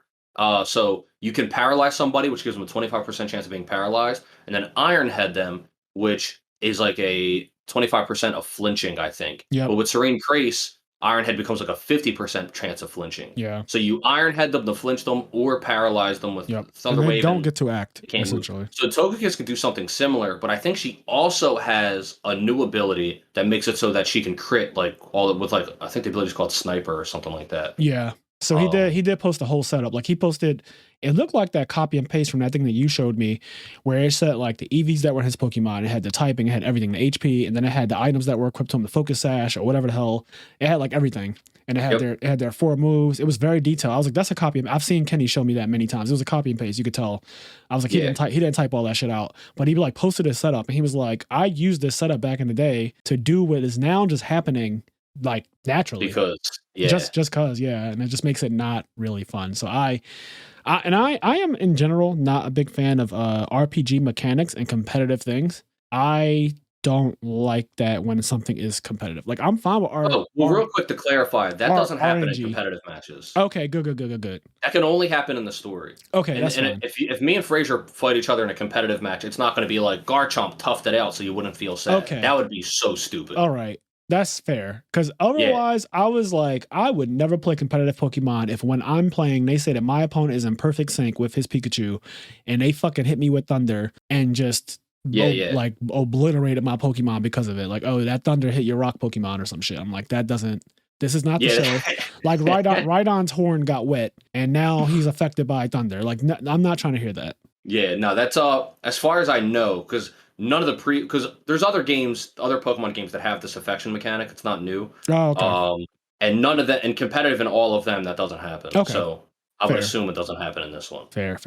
So you can paralyze somebody, which gives them a 25% chance of being paralyzed, and then Iron Head them, which is like a 25% of flinching, I think. Yeah. But with Serene Grace, Iron Head becomes like a 50% chance of flinching. Yeah. So you Iron Head them to flinch them or paralyze them with Thunder Wave. Don't get to act, essentially. Move. So Togekiss can do something similar, but I think she also has a new ability that makes it so that she can crit like all with like, I think the ability is called Sniper or something like that. Yeah. So he did post a whole setup. Like he posted, it looked like that copy and paste from that thing that you showed me, where it said like the EVs that were his Pokemon. It had the typing, it had everything, the HP, and then it had the items that were equipped to him, the Focus Sash or whatever the hell. It had like everything, and it had their 4 moves. It was very detailed. I was like, that's a copy. I've seen Kenny show me that many times. It was a copy and paste. You could tell. I was like, he didn't type all that shit out, but he like posted his setup, and he was like, I used this setup back in the day to do what is now just happening like naturally just cause and it just makes it not really fun. So I am in general not a big fan of RPG mechanics and competitive things. I don't like that when something is competitive. Like I'm fine with real quick to clarify, that doesn't happen in competitive matches. Okay, good. That can only happen in the story. Okay, that's fine. If me and Frazier fight each other in a competitive match, it's not going to be like Garchomp toughed it out so you wouldn't feel sad. Okay. That would be so stupid. All right. That's fair. Because Yeah, otherwise, I was like, I would never play competitive Pokemon if when I'm playing, they say that my opponent is in perfect sync with his Pikachu and they fucking hit me with thunder and just yeah. like obliterated my Pokemon because of it. Like, oh, that thunder hit your rock Pokemon or some shit. I'm like, that doesn't, this is not the Yeah. show. Like, Rhydon's horn got wet and now he's affected by thunder. Like, I'm not trying to hear that. Yeah, no, that's as far as I know, because none of the because there's other games, other Pokemon games that have this affection mechanic. It's not new. Oh, okay. And none of that, and competitive in all of them, that doesn't happen. Okay. So I would Fair. assume it doesn't happen in this one. Fair.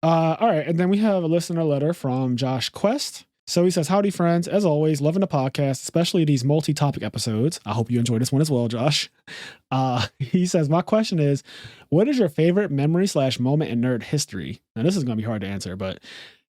All right. And then we have a listener letter from Josh Quest. So he says, howdy, friends. As always, loving the podcast, especially these multi-topic episodes. I hope you enjoy this one as well, Josh. He says, my question is, what is your favorite memory/moment in nerd history? Now, this is going to be hard to answer, but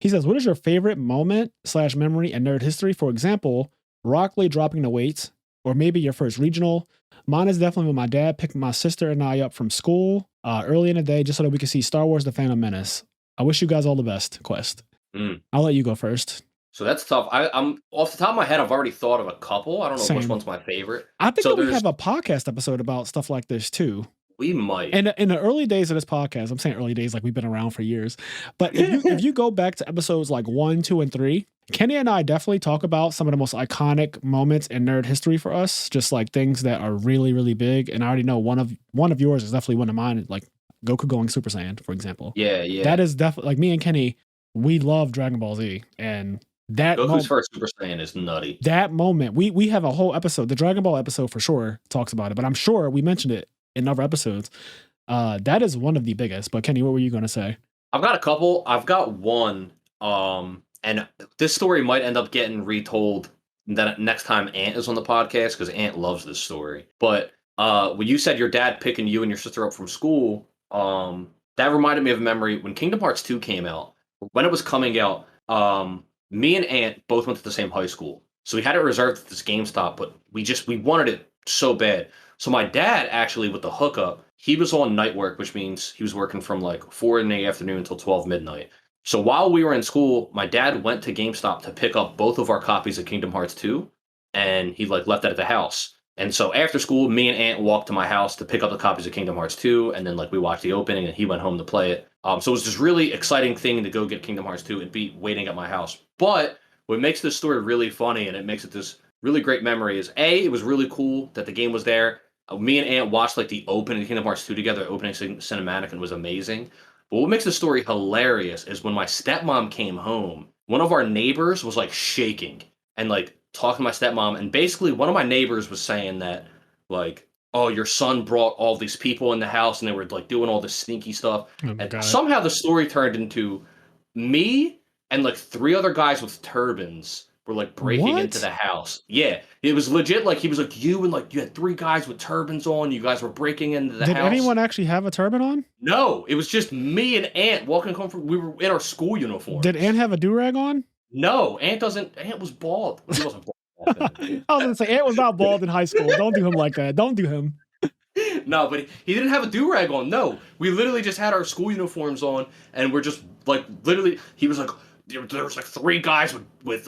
he says, what is your favorite moment/memory in nerd history? For example, Rock Lee dropping the weights, or maybe your first regional. Mine is definitely when my dad picked my sister and I up from school early in the day just so that we could see Star Wars The Phantom Menace. I wish you guys all the best, Quest. I'll let you go first. So that's tough. I'm off the top of my head, I've already thought of a couple. I don't know which one's my favorite. I think so that we have a podcast episode about stuff like this too. We might. And in the early days of this podcast, I'm saying early days like we've been around for years. But if you go back to episodes like 1, 2, and 3, Kenny and I definitely talk about some of the most iconic moments in nerd history for us, just like things that are really, really big. And I already know one of yours is definitely one of mine, like Goku going Super Saiyan, for example. Yeah. That is definitely, like, me and Kenny, we love Dragon Ball Z, and that Goku's first Super Saiyan is nutty. That moment, we have a whole episode, the Dragon Ball episode for sure talks about it, but I'm sure we mentioned it in other episodes. That is one of the biggest. But Kenny, what were you going to say? I've got a couple. I've got one, and this story might end up getting retold that next time Ant is on the podcast, because Ant loves this story. But when you said your dad picking you and your sister up from school, that reminded me of a memory when Kingdom Hearts 2 came out. When it was coming out, me and Ant both went to the same high school. So we had it reserved at this GameStop, but we wanted it so bad. So my dad, actually, with the hookup, he was on night work, which means he was working from like 4 in the afternoon until 12 midnight. So while we were in school, my dad went to GameStop to pick up both of our copies of Kingdom Hearts 2, and he like left that at the house. And so after school, me and Ant walked to my house to pick up the copies of Kingdom Hearts 2, and then like we watched the opening, and he went home to play it. So it was this really exciting thing to go get Kingdom Hearts 2 and be waiting at my house. But what makes this story really funny, and it makes it this really great memory, is A, it was really cool that the game was there. Me and Ant watched like the opening of Kingdom Hearts 2 together, opening cinematic, and it was amazing. But what makes the story hilarious is when my stepmom came home, one of our neighbors was like shaking and like talking to my stepmom, and basically one of my neighbors was saying that like, oh, your son brought all these people in the house and they were like doing all this sneaky stuff. And somehow the story turned into me and like 3 other guys with turbans were like breaking into the house. Yeah, it was legit. Like he was like, you had 3 guys with turbans on. You guys were breaking into the house. Did anyone actually have a turban on? No, it was just me and Ant walking home from. We were in our school uniform. Did Ant have a do-rag on? No, Ant doesn't. Ant was bald. He wasn't bald. I was gonna say Ant was not bald in high school. Don't do him like that. Don't do him. No, but he didn't have a do-rag on. No, we literally just had our school uniforms on, and we're just like literally. He was like, there was like 3 guys with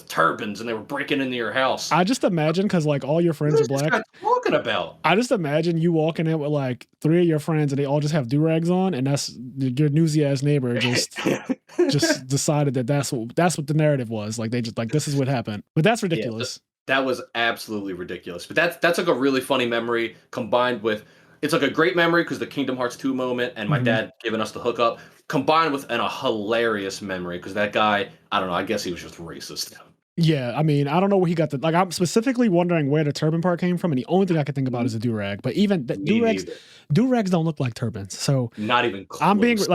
turbans, and they were breaking into your house. I just imagine, because like all your friends are black. What are you talking about? I just imagine you walking in with like 3 of your friends, and they all just have do-rags on, and that's your newsy ass neighbor just decided that's what the narrative was. Like they just like, this is what happened. But that's ridiculous. Yeah, that was absolutely ridiculous. But that's like a really funny memory combined with, it's like a great memory because the Kingdom Hearts 2 moment and my dad giving us the hookup, combined with a hilarious memory because that guy, I don't know, I guess he was just racist. Yeah, I mean, I don't know where he got the, like, I'm specifically wondering where the turban part came from, and the only thing I can think about is a do-rag. But even do-rags don't look like turbans. So not even close.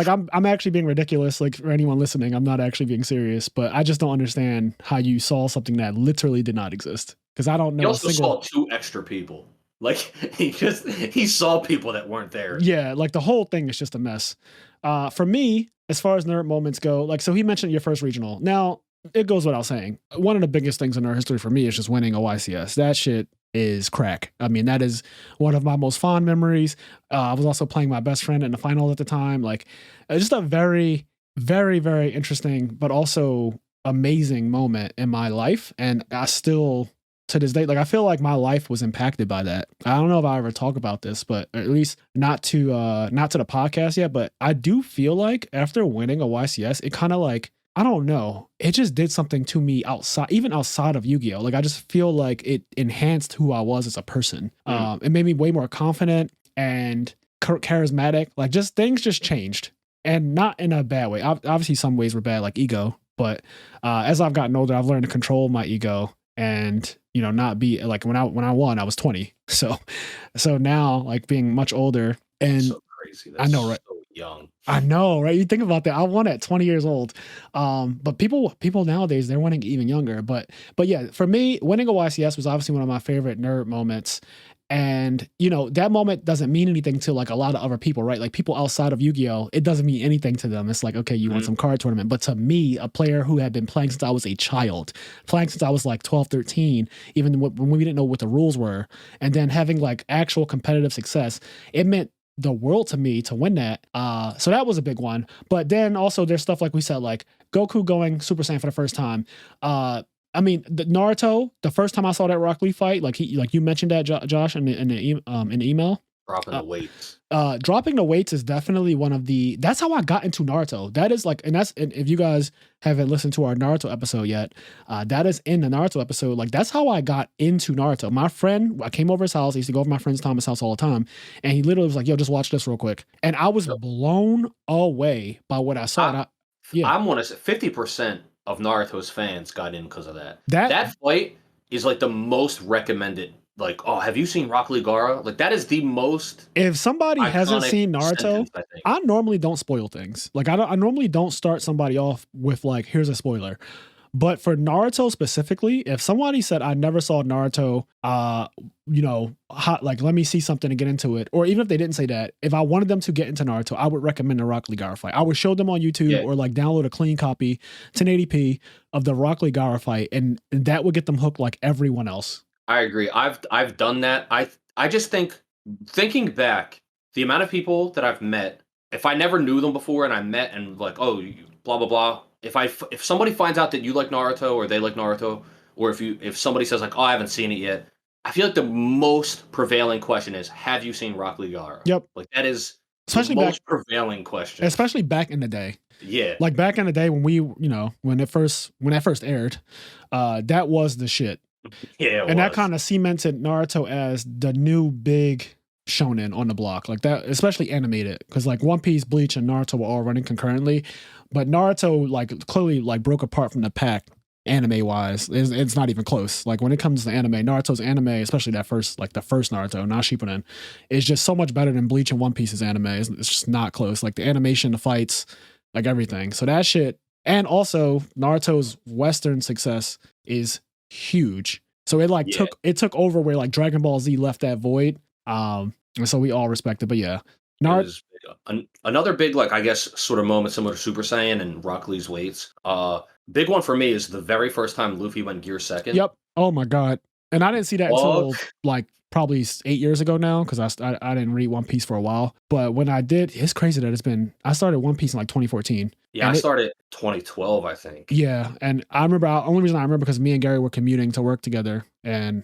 I'm actually being ridiculous. Like, for anyone listening, I'm not actually being serious, but I just don't understand how you saw something that literally did not exist. Because I don't know. He also saw 2 extra people. Like he saw people that weren't there. Yeah, like the whole thing is just a mess. For me, as far as nerd moments go, like, so he mentioned your first regional. Now, it goes without saying, one of the biggest things in our history for me is just winning a YCS. That shit is crack. I mean, that is one of my most fond memories. I was also playing my best friend in the final at the time. Like, just a very, very, very interesting, but also amazing moment in my life. And I still to this day. Like I feel like my life was impacted by that. I don't know if I ever talk about this, but at least not to the podcast yet. But I do feel like after winning a YCS, it kind of like, I don't know, it just did something to me even outside of Yu-Gi-Oh. Like I just feel like it enhanced who I was as a person. It made me way more confident and charismatic. Like just things just changed, and not in a bad way. Obviously, some ways were bad, like ego. But as I've gotten older, I've learned to control my ego and, you know, not be like when I won, I was 20. So now, like being much older, and so crazy. That's I know, right? So young. I know, right? You think about that. I won at 20 years old. But people nowadays, they're winning even younger. But yeah, for me, winning a YCS was obviously one of my favorite nerd moments. And, you know, that moment doesn't mean anything to like a lot of other people, right? Like people outside of Yu-Gi-Oh, it doesn't mean anything to them. It's like, okay, you won some card tournament. But to me, a player who had been playing since I was a child, playing since I was like 12, 13, even when we didn't know what the rules were, and then having like actual competitive success, it meant the world to me to win that. So that was a big one. But then also there's stuff like we said, like Goku going Super Saiyan for the first time. I mean, the Naruto, the first time I saw that Rock Lee fight, like you mentioned that, Josh, in the email. Dropping the weights. Dropping the weights is definitely one of the. That's how I got into Naruto. That is like, and if you guys haven't listened to our Naruto episode yet, that is in the Naruto episode. Like that's how I got into Naruto. My friend, I came over his house. I used to go over my friend's Thomas' house all the time, and he literally was like, "Yo, just watch this real quick," and I was blown away by what I saw. I'm want to say 50% of Naruto's fans got in because of that. That fight is like the most recommended. Like, oh, have you seen Rock Lee Gara? Like, that is the most. If somebody hasn't seen Naruto, I normally don't spoil things. Like, I normally don't start somebody off with like, here's a spoiler. But for Naruto specifically, if somebody said I never saw Naruto, you know, like let me see something to get into it, or even if they didn't say that, if I wanted them to get into Naruto, I would recommend the Rock Lee Gara fight. I would show them on YouTube or like download a clean copy, 1080p of the Rock Lee Gara fight, and that would get them hooked like everyone else. I agree. I've done that. I just think, thinking back, the amount of people that I've met, if I never knew them before and I met and like, oh, blah blah blah. If somebody finds out that you like Naruto or they like Naruto, or if somebody says like, oh, I haven't seen it yet, I feel like the most prevailing question is, have you seen Rock Lee Gara? Yep. Like that is especially the most prevailing question. Especially back in the day. Yeah. Like back in the day when we, you know, when that first aired, that was the shit. Yeah. And that kind of cemented Naruto as the new big shonen on the block, like that, especially animated, because like One Piece, Bleach, and Naruto were all running concurrently, but Naruto like clearly like broke apart from the pack anime wise. It's not even close. Like when it comes to anime, Naruto's anime, especially the first Naruto, not Shippuden, is just so much better than Bleach and One Piece's anime. It's just not close. Like the animation, the fights, like everything. So that shit, and also Naruto's Western success is huge. So it like took over where like Dragon Ball Z left that void. And so we all respect it. But yeah, another big, like, I guess sort of moment similar to Super Saiyan and Rock Lee's weights. Big one for me is the very first time Luffy went Gear Second. Yep. Oh my god. And I didn't see that until like probably 8 years ago now, because I didn't read One Piece for a while. But when I did, it's crazy that I started One Piece in like 2014. Yeah, I started 2012, I think. Yeah, and I remember, only reason I remember because me and Gary were commuting to work together, and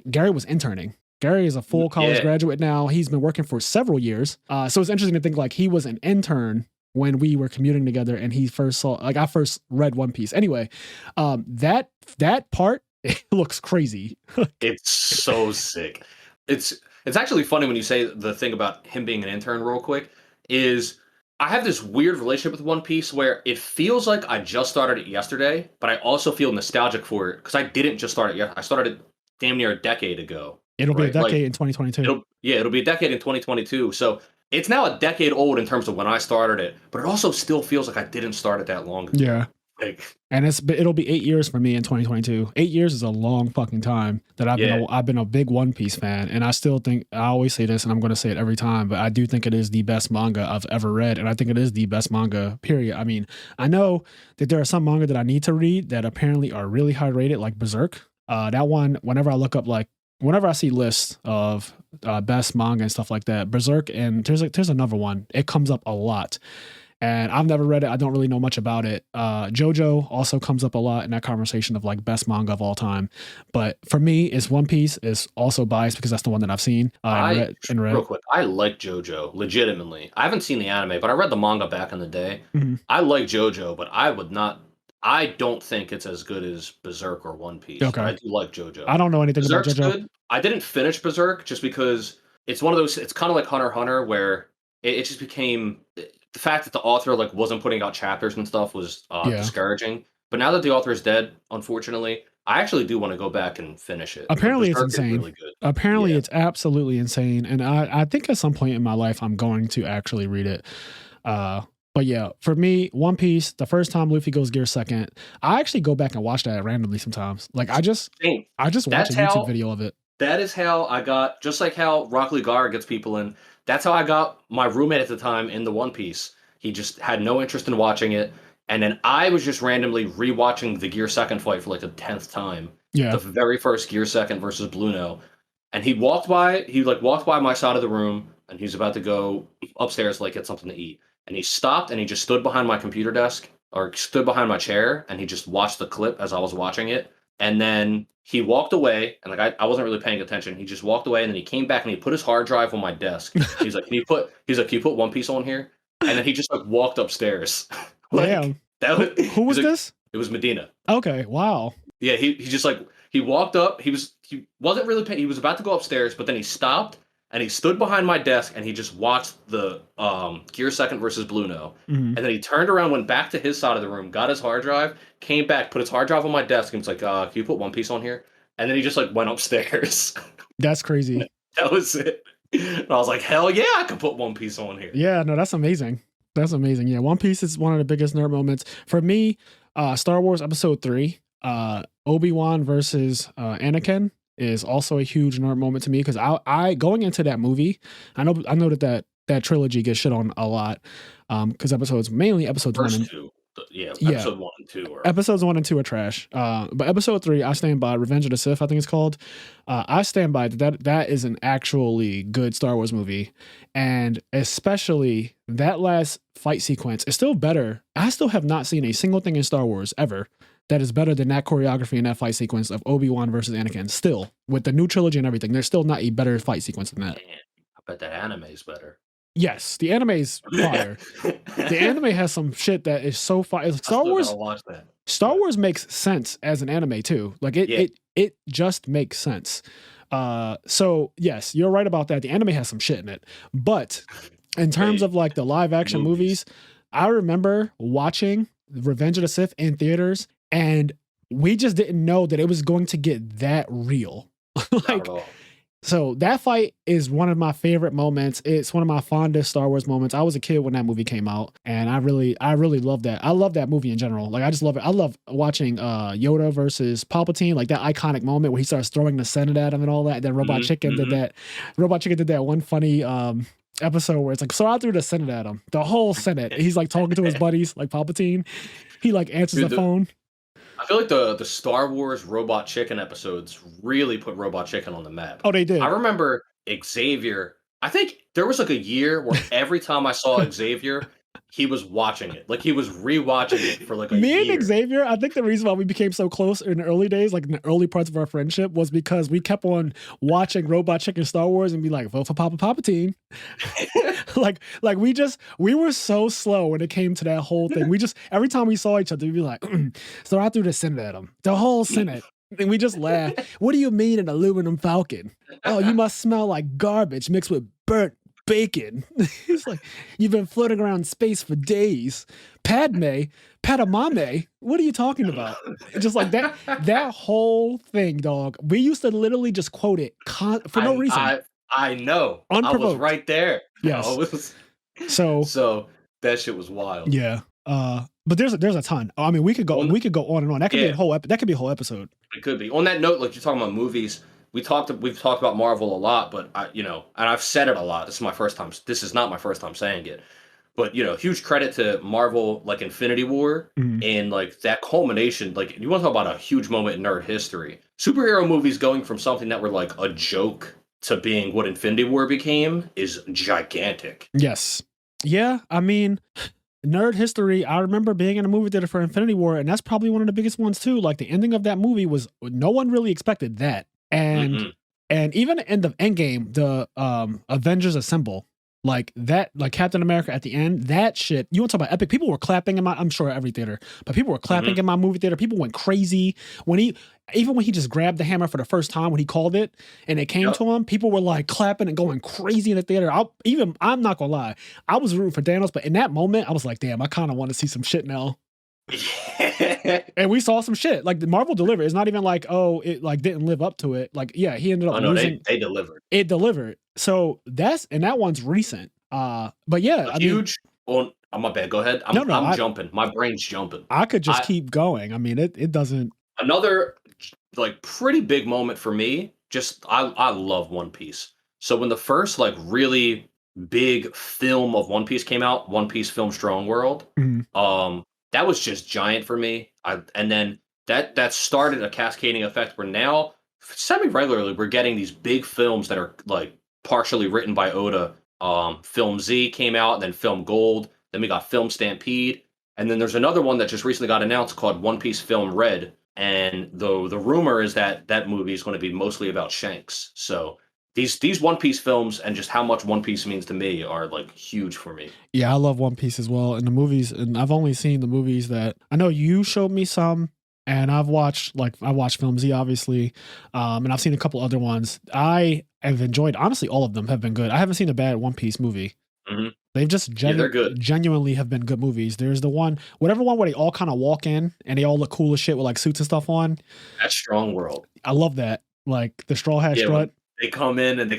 Gary was interning. Gary is a full college graduate now. He's been working for several years. So it's interesting to think like he was an intern when we were commuting together, and he first saw, like I first read One Piece. Anyway, that part, it looks crazy. It's so sick. It's actually funny when you say the thing about him being an intern real quick, is I have this weird relationship with One Piece where it feels like I just started it yesterday, but I also feel nostalgic for it because I didn't just start it yet. I started it damn near a decade ago. It'll be a decade in 2022. It'll be a decade in 2022. So it's now a decade old in terms of when I started it, but it also still feels like I didn't start it that long ago. Yeah. And it'll be 8 years for me in 2022. 8 years is a long fucking time that I've been a big One Piece fan, and I still think, I always say this, and I'm going to say it every time, but I do think it is the best manga I've ever read, and I think it is the best manga, period. I mean, I know that there are some manga that I need to read that apparently are really high rated, like Berserk. That one, whenever I see lists of best manga and stuff like that, Berserk, and there's another one, it comes up a lot. And I've never read it. I don't really know much about it. JoJo also comes up a lot in that conversation of like best manga of all time. But for me, it's One Piece. Is also biased because that's the one that I've seen and read. Real quick, I like JoJo legitimately. I haven't seen the anime, but I read the manga back in the day. Mhm. I like JoJo, but I would not. I don't think it's as good as Berserk or One Piece. Okay. But I do like JoJo. I don't know anything Berserk's about JoJo. good. I didn't finish Berserk just because it's one of those. It's kind of like Hunter x Hunter, where it just became the fact that the author like wasn't putting out chapters and stuff was discouraging. But now that the author is dead, unfortunately, I actually do want to go back and finish it. Apparently, it's Berserk is insane. really good. Apparently, it's absolutely insane, and I think at some point in my life, I'm going to actually read it. But yeah, for me, One Piece, the first time Luffy goes Gear Second, I actually go back and watch that randomly sometimes. Like I just watch a YouTube video of it. That is how I got, just like how Rock Lee Gar gets people in. That's how I got my roommate at the time in the One Piece. He just had no interest in watching it. And then I was just randomly rewatching the Gear Second fight for like the 10th time. Yeah. The very first Gear Second versus Bluno. And he walked by my side of the room and he's about to go upstairs to like get something to eat. And he stopped and he just stood behind my computer desk or stood behind my chair and he just watched the clip as I was watching it. And then he walked away and like I wasn't really paying attention. He just walked away and then he came back and he put his hard drive on my desk. He's like, can you put One Piece on here? And then he just like walked upstairs. Damn. Who was this? It was Medina. Okay. Wow. Yeah, he just like he walked up. He wasn't really paying. He was about to go upstairs, but then he stopped and he stood behind my desk and he just watched the Gear Second versus Bluno. And then he turned around, went back to his side of the room, got his hard drive, came back, put his hard drive on my desk, and was like, "Can you put One Piece on here?" And then he just like went upstairs. That's crazy. That was it. And I was like, "Hell yeah, I could put One Piece on here." Yeah, no, that's amazing. That's amazing. Yeah, One Piece is one of the biggest nerd moments for me. Star Wars Episode 3, Obi-Wan versus Anakin is also a huge nerd moment to me because I going into that movie, I know that trilogy gets shit on a lot because mainly episodes First 1 and 2. Episode 1 and 2 are episodes 1 and 2 are trash. But episode 3, I stand by Revenge of the Sith, I think it's called. I stand by that is an actually good Star Wars movie. And especially that last fight sequence is still better. I still have not seen a single thing in Star Wars ever that is better than that choreography and that fight sequence of Obi-Wan versus Anakin. Still, with the new trilogy and everything, there's still not a better fight sequence than that. Man, I bet that anime is better. Yes, the anime is fire. The anime has some shit that is so fire. Star Wars makes sense as an anime too. Like it just makes sense. So yes, you're right about that. The anime has some shit in it, but in terms of like the live action movies, I remember watching Revenge of the Sith in theaters, and we just didn't know that it was going to get that real. Like. So that fight is one of my favorite moments. It's one of my fondest Star Wars moments. I was a kid when that movie came out, and I really love that. I love that movie in general. Like I just love it. I love watching Yoda versus Palpatine, like that iconic moment where he starts throwing the Senate at him and all that. Then Robot Chicken did that. Robot Chicken did that one funny episode where it's like, so I threw the Senate at him. The whole Senate. He's like talking to his buddies, like Palpatine. He like answers the phone. I feel like the Star Wars Robot Chicken episodes really put Robot Chicken on the map. Oh, they did. I remember Xavier. I think there was like a year where every time I saw Xavier, he was watching it. Like he was rewatching it for like a year. Me and Xavier, I think the reason why we became so close in the early days, like in the early parts of our friendship, was because we kept on watching Robot Chicken Star Wars and be like, vote for Palpatine. like we were so slow when it came to that whole thing. We just, every time we saw each other, we'd be like, so I threw the Senate at him. The whole Senate. And we just laugh. What do you mean an aluminum falcon? Oh, you must smell like garbage mixed with burnt bacon. It's like, you've been floating around space for days. Padmame, what are you talking about? Just like that whole thing, dog. We used to literally just quote it for no reason. I know. Unprovoked. I was right there. Yes. So that shit was wild. Yeah. But there's a ton. I mean, we could go on and on. That could be a whole episode. It could be. On that note, like you're talking about movies, we've talked about Marvel a lot, but and I've said it a lot. This is not my first time saying it. But huge credit to Marvel, like Infinity War, and like that culmination. Like you want to talk about a huge moment in nerd history. Superhero movies going from something that were like a joke to being what Infinity War became is gigantic. Yes. Yeah. I mean, nerd history, I remember being in a movie theater for Infinity War, and that's probably one of the biggest ones too. Like the ending of that movie was no one really expected that. And Mm-mm. and even the end of Endgame, the Avengers Assemble, like that, like Captain America at the end, that shit, you want to talk about epic. People were clapping in my, I'm sure every theater, but people were clapping in my movie theater. People went crazy when even when he just grabbed the hammer for the first time, when he called it and it came Yep. to him, people were like clapping and going crazy in the theater. I'm not gonna lie, I was rooting for Thanos, but in that moment, I was like, damn, I kind of want to see some shit now. And we saw some shit. Like the Marvel delivered. It's not even like, oh, it like didn't live up to it. Like, yeah, he ended up Oh no, losing. they delivered. It delivered. So that one's recent. But yeah, I mean, Oh, my bad. Go ahead. I'm jumping. My brain's jumping. I could just keep going. I mean, it doesn't. Another like pretty big moment for me. Just I love One Piece. So when the first like really big film of One Piece came out, One Piece Film Strong World, that was just giant for me. And then that started a cascading effect where now semi regularly we're getting these big films that are like partially written by Oda. Film Z came out, and then Film Gold. Then we got Film Stampede, and then there's another one that just recently got announced called One Piece Film Red. And the rumor is that that movie is going to be mostly about Shanks. So these One Piece films and just how much One Piece means to me are like huge for me. Yeah, I love One Piece as well. And the movies, and I've only seen the movies that I know you showed me some, and I watched Film Z, obviously, and I've seen a couple other ones. I have enjoyed, honestly, all of them have been good. I haven't seen a bad One Piece movie. They've just they're good. Genuinely have been good movies. There's the one, whatever one where they all kind of walk in and they all look cool as shit with like suits and stuff on. That's Strong World. I love that. Like the Straw Hat Strut. They come in and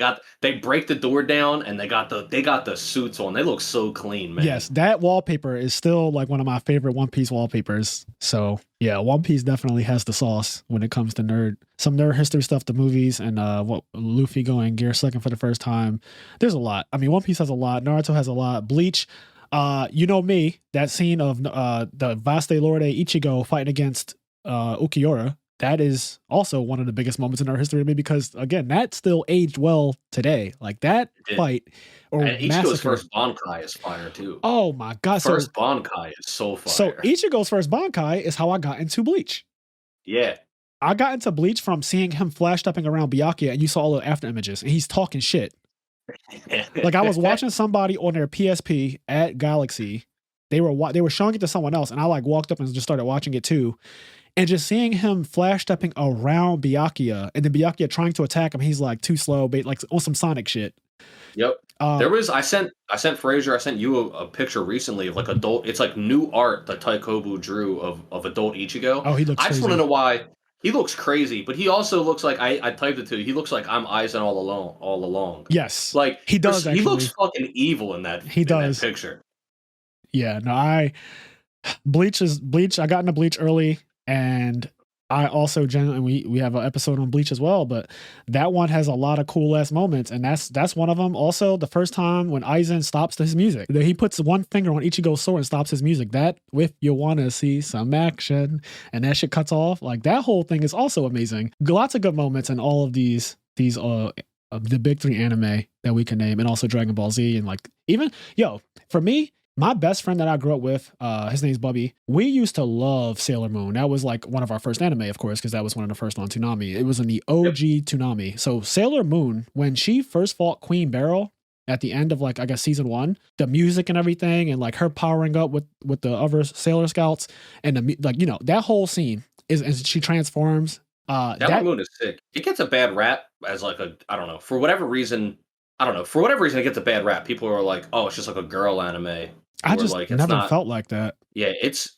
they break the door down and they got the suits on. They look so clean, man. Yes, that wallpaper is still like one of my favorite One Piece wallpapers. So yeah, One Piece definitely has the sauce when it comes to some nerd history stuff, the movies, and what Luffy going Gear Second for the first time. There's a lot. I mean, One Piece has a lot. Naruto has a lot. Bleach. You know me, that scene of the Vaste Lorde Ichigo fighting against Ukiura. That is also one of the biggest moments in our history to me because, again, that still aged well today. Like that fight or and Ichigo's first Bankai is fire too. Oh my god! First Bankai is so fire. So Ichigo's first Bankai is how I got into Bleach. Yeah, I got into Bleach from seeing him flash stepping around Byakuya, and you saw all the after images, and he's talking shit. Like I was watching somebody on their PSP at Galaxy. They were showing it to someone else, and I like walked up and just started watching it too. And just seeing him flash stepping around Byakuya, and then Byakuya trying to attack him, he's like too slow, like on some Sonic shit. Yep. I sent Frazier, I sent you a picture recently of like adult. It's like new art that Taikobu drew of adult Ichigo. Oh, he looks. I just want to know why he looks crazy, but he also looks like I typed it to you. He looks like I'm Aizen all along. Yes, like he does. He looks fucking evil in that. That picture. Yeah. No, Bleach. I got into Bleach early. And I also we have an episode on Bleach as well, but that one has a lot of cool ass moments, and that's one of them. Also, the first time when Aizen stops his music, he puts one finger on Ichigo's sword and stops his music. That with you want to see some action, and that shit cuts off. Like that whole thing is also amazing. Lots of good moments in all of these the big three anime that we can name, and also Dragon Ball Z, and like even for me. My best friend that I grew up with, his name's Bubby. We used to love Sailor Moon. That was like one of our first anime, of course, because that was one of the first on Toonami. It was in the OG Toonami. So Sailor Moon, when she first fought Queen Beryl at the end of like, I guess season 1, the music and everything, and like her powering up with the other Sailor Scouts, and that whole scene and she transforms. Sailor Moon is sick. It gets a bad rap as like for whatever reason it gets a bad rap. People are like, oh, it's just like a girl anime. I just like, never felt like that. Yeah, it's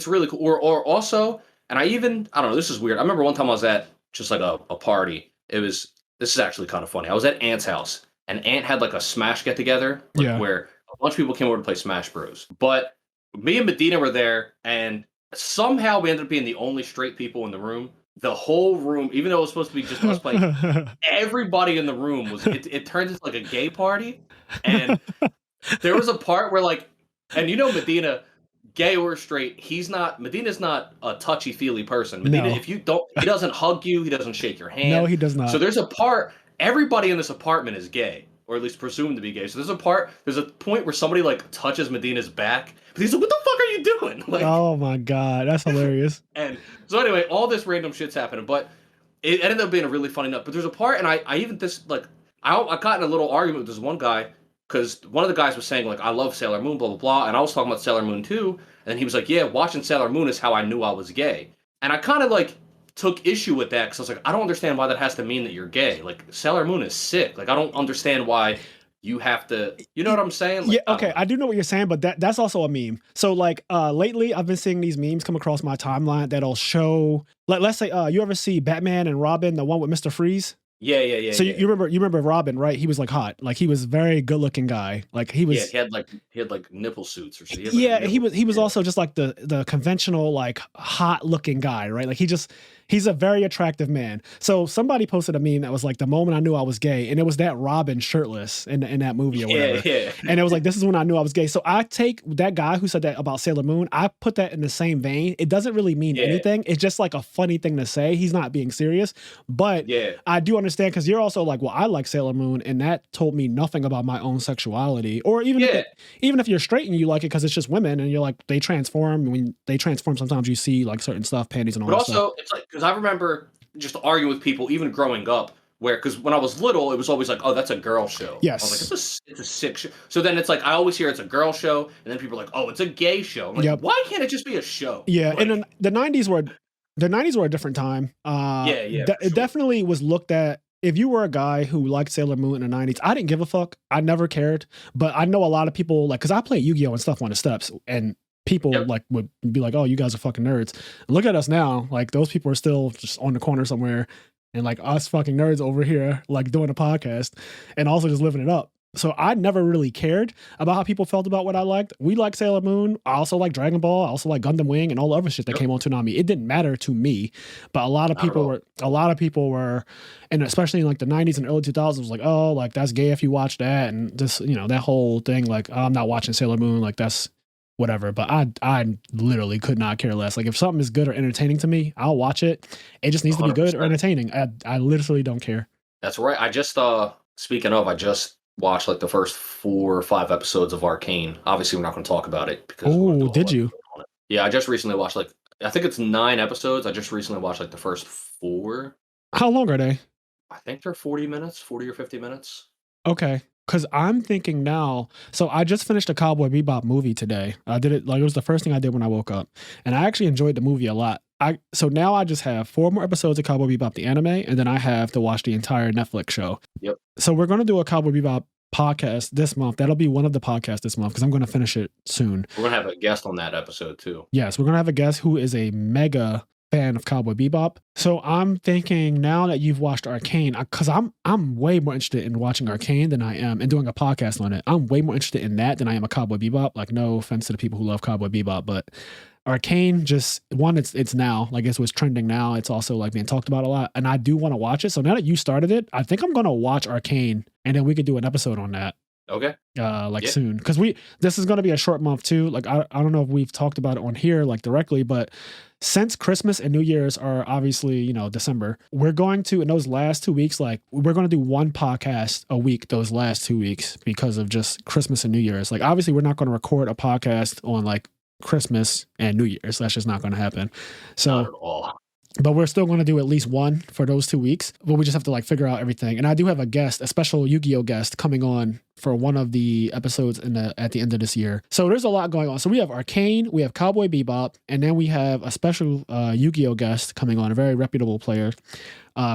really cool. Or also, and I don't know, this is weird. I remember one time I was at just like a party. This is actually kind of funny. I was at Ant's house, and Ant had like a Smash get together, where a bunch of people came over to play Smash Bros. But me and Medina were there, and somehow we ended up being the only straight people in the room. The whole room, even though it was supposed to be just us playing, everybody in the room it turned into like a gay party. And there was a part where like, and Medina, gay or straight, Medina's not a touchy-feely person. Medina, if you don't, he doesn't hug you, he doesn't shake your hand. No, he does not. So there's a part, everybody in this apartment is gay or at least presumed to be gay. So there's a point where somebody like touches Medina's back, but he's like, "What the fuck are you doing?" Like, Oh my god, that's hilarious. and so anyway, all this random shit's happening, but it ended up being a really funny note. But there's a part, and I even this like I got in a little argument with this one guy because one of the guys was saying like I love Sailor Moon, blah blah blah, and I was talking about Sailor Moon too, and he was like, yeah, watching Sailor Moon is how I knew I was gay, and I kind of like took issue with that because I was like, I don't understand why that has to mean that you're gay. Like Sailor Moon is sick. Like I don't understand why you have to. You know what I'm saying? Like, Yeah, okay, I do know what you're saying, but that's also a meme. So like lately I've been seeing these memes come across my timeline that'll show like let's say you ever see Batman and Robin, the one with Mr. Freeze? Yeah. So you remember Robin, right? He was like hot. Like he was a very good looking guy. Like he was he had like nipple suits or something. Yeah, he was also just like the conventional like hot looking guy, right? Like he's a very attractive man. So somebody posted a meme that was like the moment I knew I was gay, and it was that Robin shirtless in that movie or whatever. Yeah. And it was like this is when I knew I was gay. So I take that guy who said that about Sailor Moon, I put that in the same vein. It doesn't really mean anything. It's just like a funny thing to say. He's not being serious, but I do understand because you're also like, well, I like Sailor Moon, and that told me nothing about my own sexuality, or even if you're straight and you like it because it's just women and you're like they transform. When they transform, sometimes you see like certain stuff, panties and all. But also, stuff. It's like because I remember just arguing with people even growing up, where because when I was little, it was always like, oh, that's a girl show. Yes, I was like, it's a sick show. So then it's like I always hear it's a girl show, and then people are like, oh, it's a gay show. I'm like, why can't it just be a show? Yeah, like, and then the '90s were a different time. It definitely was looked at. If you were a guy who liked Sailor Moon in the 90s, I didn't give a fuck. I never cared. But I know a lot of people, like, because I played Yu-Gi-Oh! And stuff on the steps, and people like would be like, oh, you guys are fucking nerds. And look at us now. Like, those people are still just on the corner somewhere, and like us fucking nerds over here, like doing a podcast and also just living it up. So I never really cared about how people felt about what I liked. We like Sailor Moon. I also like Dragon Ball. I also like Gundam Wing and all the other shit that came on Toonami. It didn't matter to me, but a lot of people were, and especially in like the 90s and early 2000s was like, oh, like that's gay if you watch that, and just that whole thing. Like I'm not watching Sailor Moon. Like that's whatever. But I literally could not care less. Like if something is good or entertaining to me, I'll watch it. It just needs 100%. To be good or entertaining. I literally don't care. That's right. I just speaking of, I just watched like the first 4 or 5 episodes of Arcane. Obviously, we're not going to talk about it because. Oh, did you? Yeah, I just recently watched like I think it's 9 episodes. I just recently watched like the first 4. How long are they? I think they're 40 minutes, 40 or 50 minutes. Okay. Because I'm thinking now, so I just finished a Cowboy Bebop movie today. I did it, like it was the first thing I did when I woke up. And I actually enjoyed the movie a lot. So now I just have 4 more episodes of Cowboy Bebop, the anime, and then I have to watch the entire Netflix show. Yep. So we're going to do a Cowboy Bebop podcast this month. That'll be one of the podcasts this month because I'm going to finish it soon. We're going to have a guest on that episode too. Yes, we're going to have a guest who is a mega fan of Cowboy Bebop. So I'm thinking now that you've watched Arcane, because I'm way more interested in watching Arcane than I am and doing a podcast on it. I'm way more interested in that than I am a Cowboy Bebop. Like no offense to the people who love Cowboy Bebop, but Arcane just one, it's now, like it's what's trending now. It's also like being talked about a lot, and I do want to watch it. So now that you started it, I think I'm gonna watch Arcane, and then we could do an episode on that. Okay. Soon, because this is gonna be a short month too. Like I don't know if we've talked about it on here like directly, but since Christmas and New Year's are obviously December, we're going to in those last 2 weeks, like we're gonna do one podcast a week those last 2 weeks because of just Christmas and New Year's. Like obviously we're not gonna record a podcast on like Christmas and New Year's. That's just not going to happen. So, not at all. But we're still going to do at least one for those 2 weeks. But we just have to like figure out everything. And I do have a guest, a special Yu-Gi-Oh guest coming on for one of the episodes at the end of this year. So there's a lot going on. So we have Arcane, we have Cowboy Bebop, and then we have a special Yu-Gi-Oh guest coming on, a very reputable player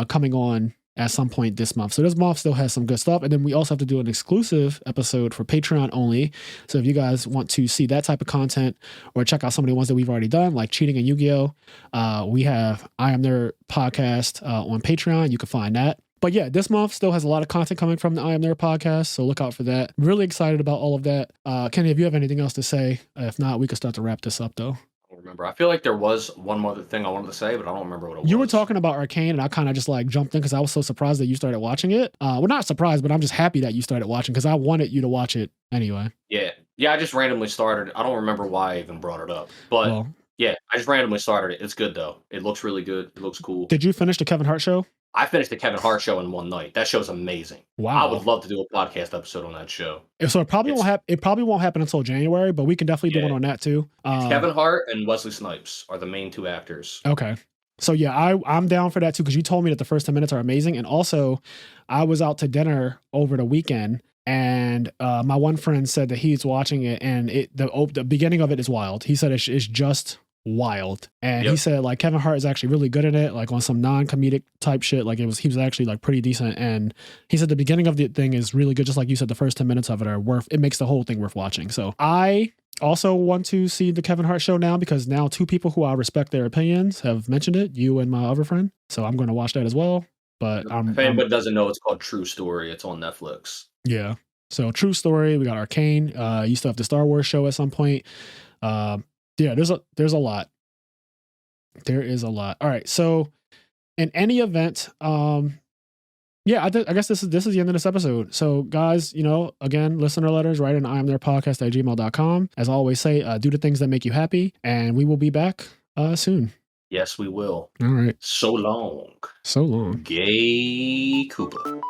coming on at some point this month. So this month still has some good stuff. And then we also have to do an exclusive episode for Patreon only. So if you guys want to see that type of content or check out some of the ones that we've already done, like Cheating and Yu-Gi-Oh, we have IMNerd podcast on Patreon. You can find that. But yeah, this month still has a lot of content coming from the IMNerd podcast. So look out for that. Really excited about all of that. Kenny, if you have anything else to say, if not, we can start to wrap this up though. I don't remember. I feel like there was one more thing I wanted to say, but I don't remember what it was. You were talking about Arcane, and I kind of just like jumped in because I was so surprised that you started watching it. Well, not surprised, but I'm just happy that you started watching because I wanted you to watch it anyway. Yeah. I just randomly started. I don't remember why I even brought it up, but yeah, I just randomly started it. It's good though. It looks really good. It looks cool. Did you finish the Kevin Hart show? I finished the Kevin Hart show in one night. That show's amazing. I would Wow. love to do a podcast episode on that show. So it probably It's won't happen. It probably won't happen until January, but we can definitely do yeah, one on that too. it's Kevin Hart and Wesley Snipes are the main two actors. Okay. So yeah, I'm down for that too, because you told me that the first 10 minutes are amazing. And also I was out to dinner over the weekend, and my one friend said that he's watching it, and the beginning of it is wild. He said it's just wild. And he Yep. said like Kevin Hart is actually really good at it, like on some non-comedic type shit. Like he was actually like pretty decent. And he said the beginning of the thing is really good. Just like you said, the first 10 minutes of it it makes the whole thing worth watching. So I also want to see the Kevin Hart show now, because now two people who I respect their opinions have mentioned it, you and my other friend. So I'm going to watch that as well. But If anybody doesn't know, it's called True Story. It's on Netflix. yeah. So True Story, we got Arcane. You still have the Star Wars show at some point. Yeah, there's a lot. There is a lot. All right. So in any event, yeah, I guess this is the end of this episode. So guys, again, listener letters, write in IMNerdpodcast@gmail.com. As I always say, do the things that make you happy, and we will be back soon. Yes, we will. All right. So long. So long. Gay Cooper.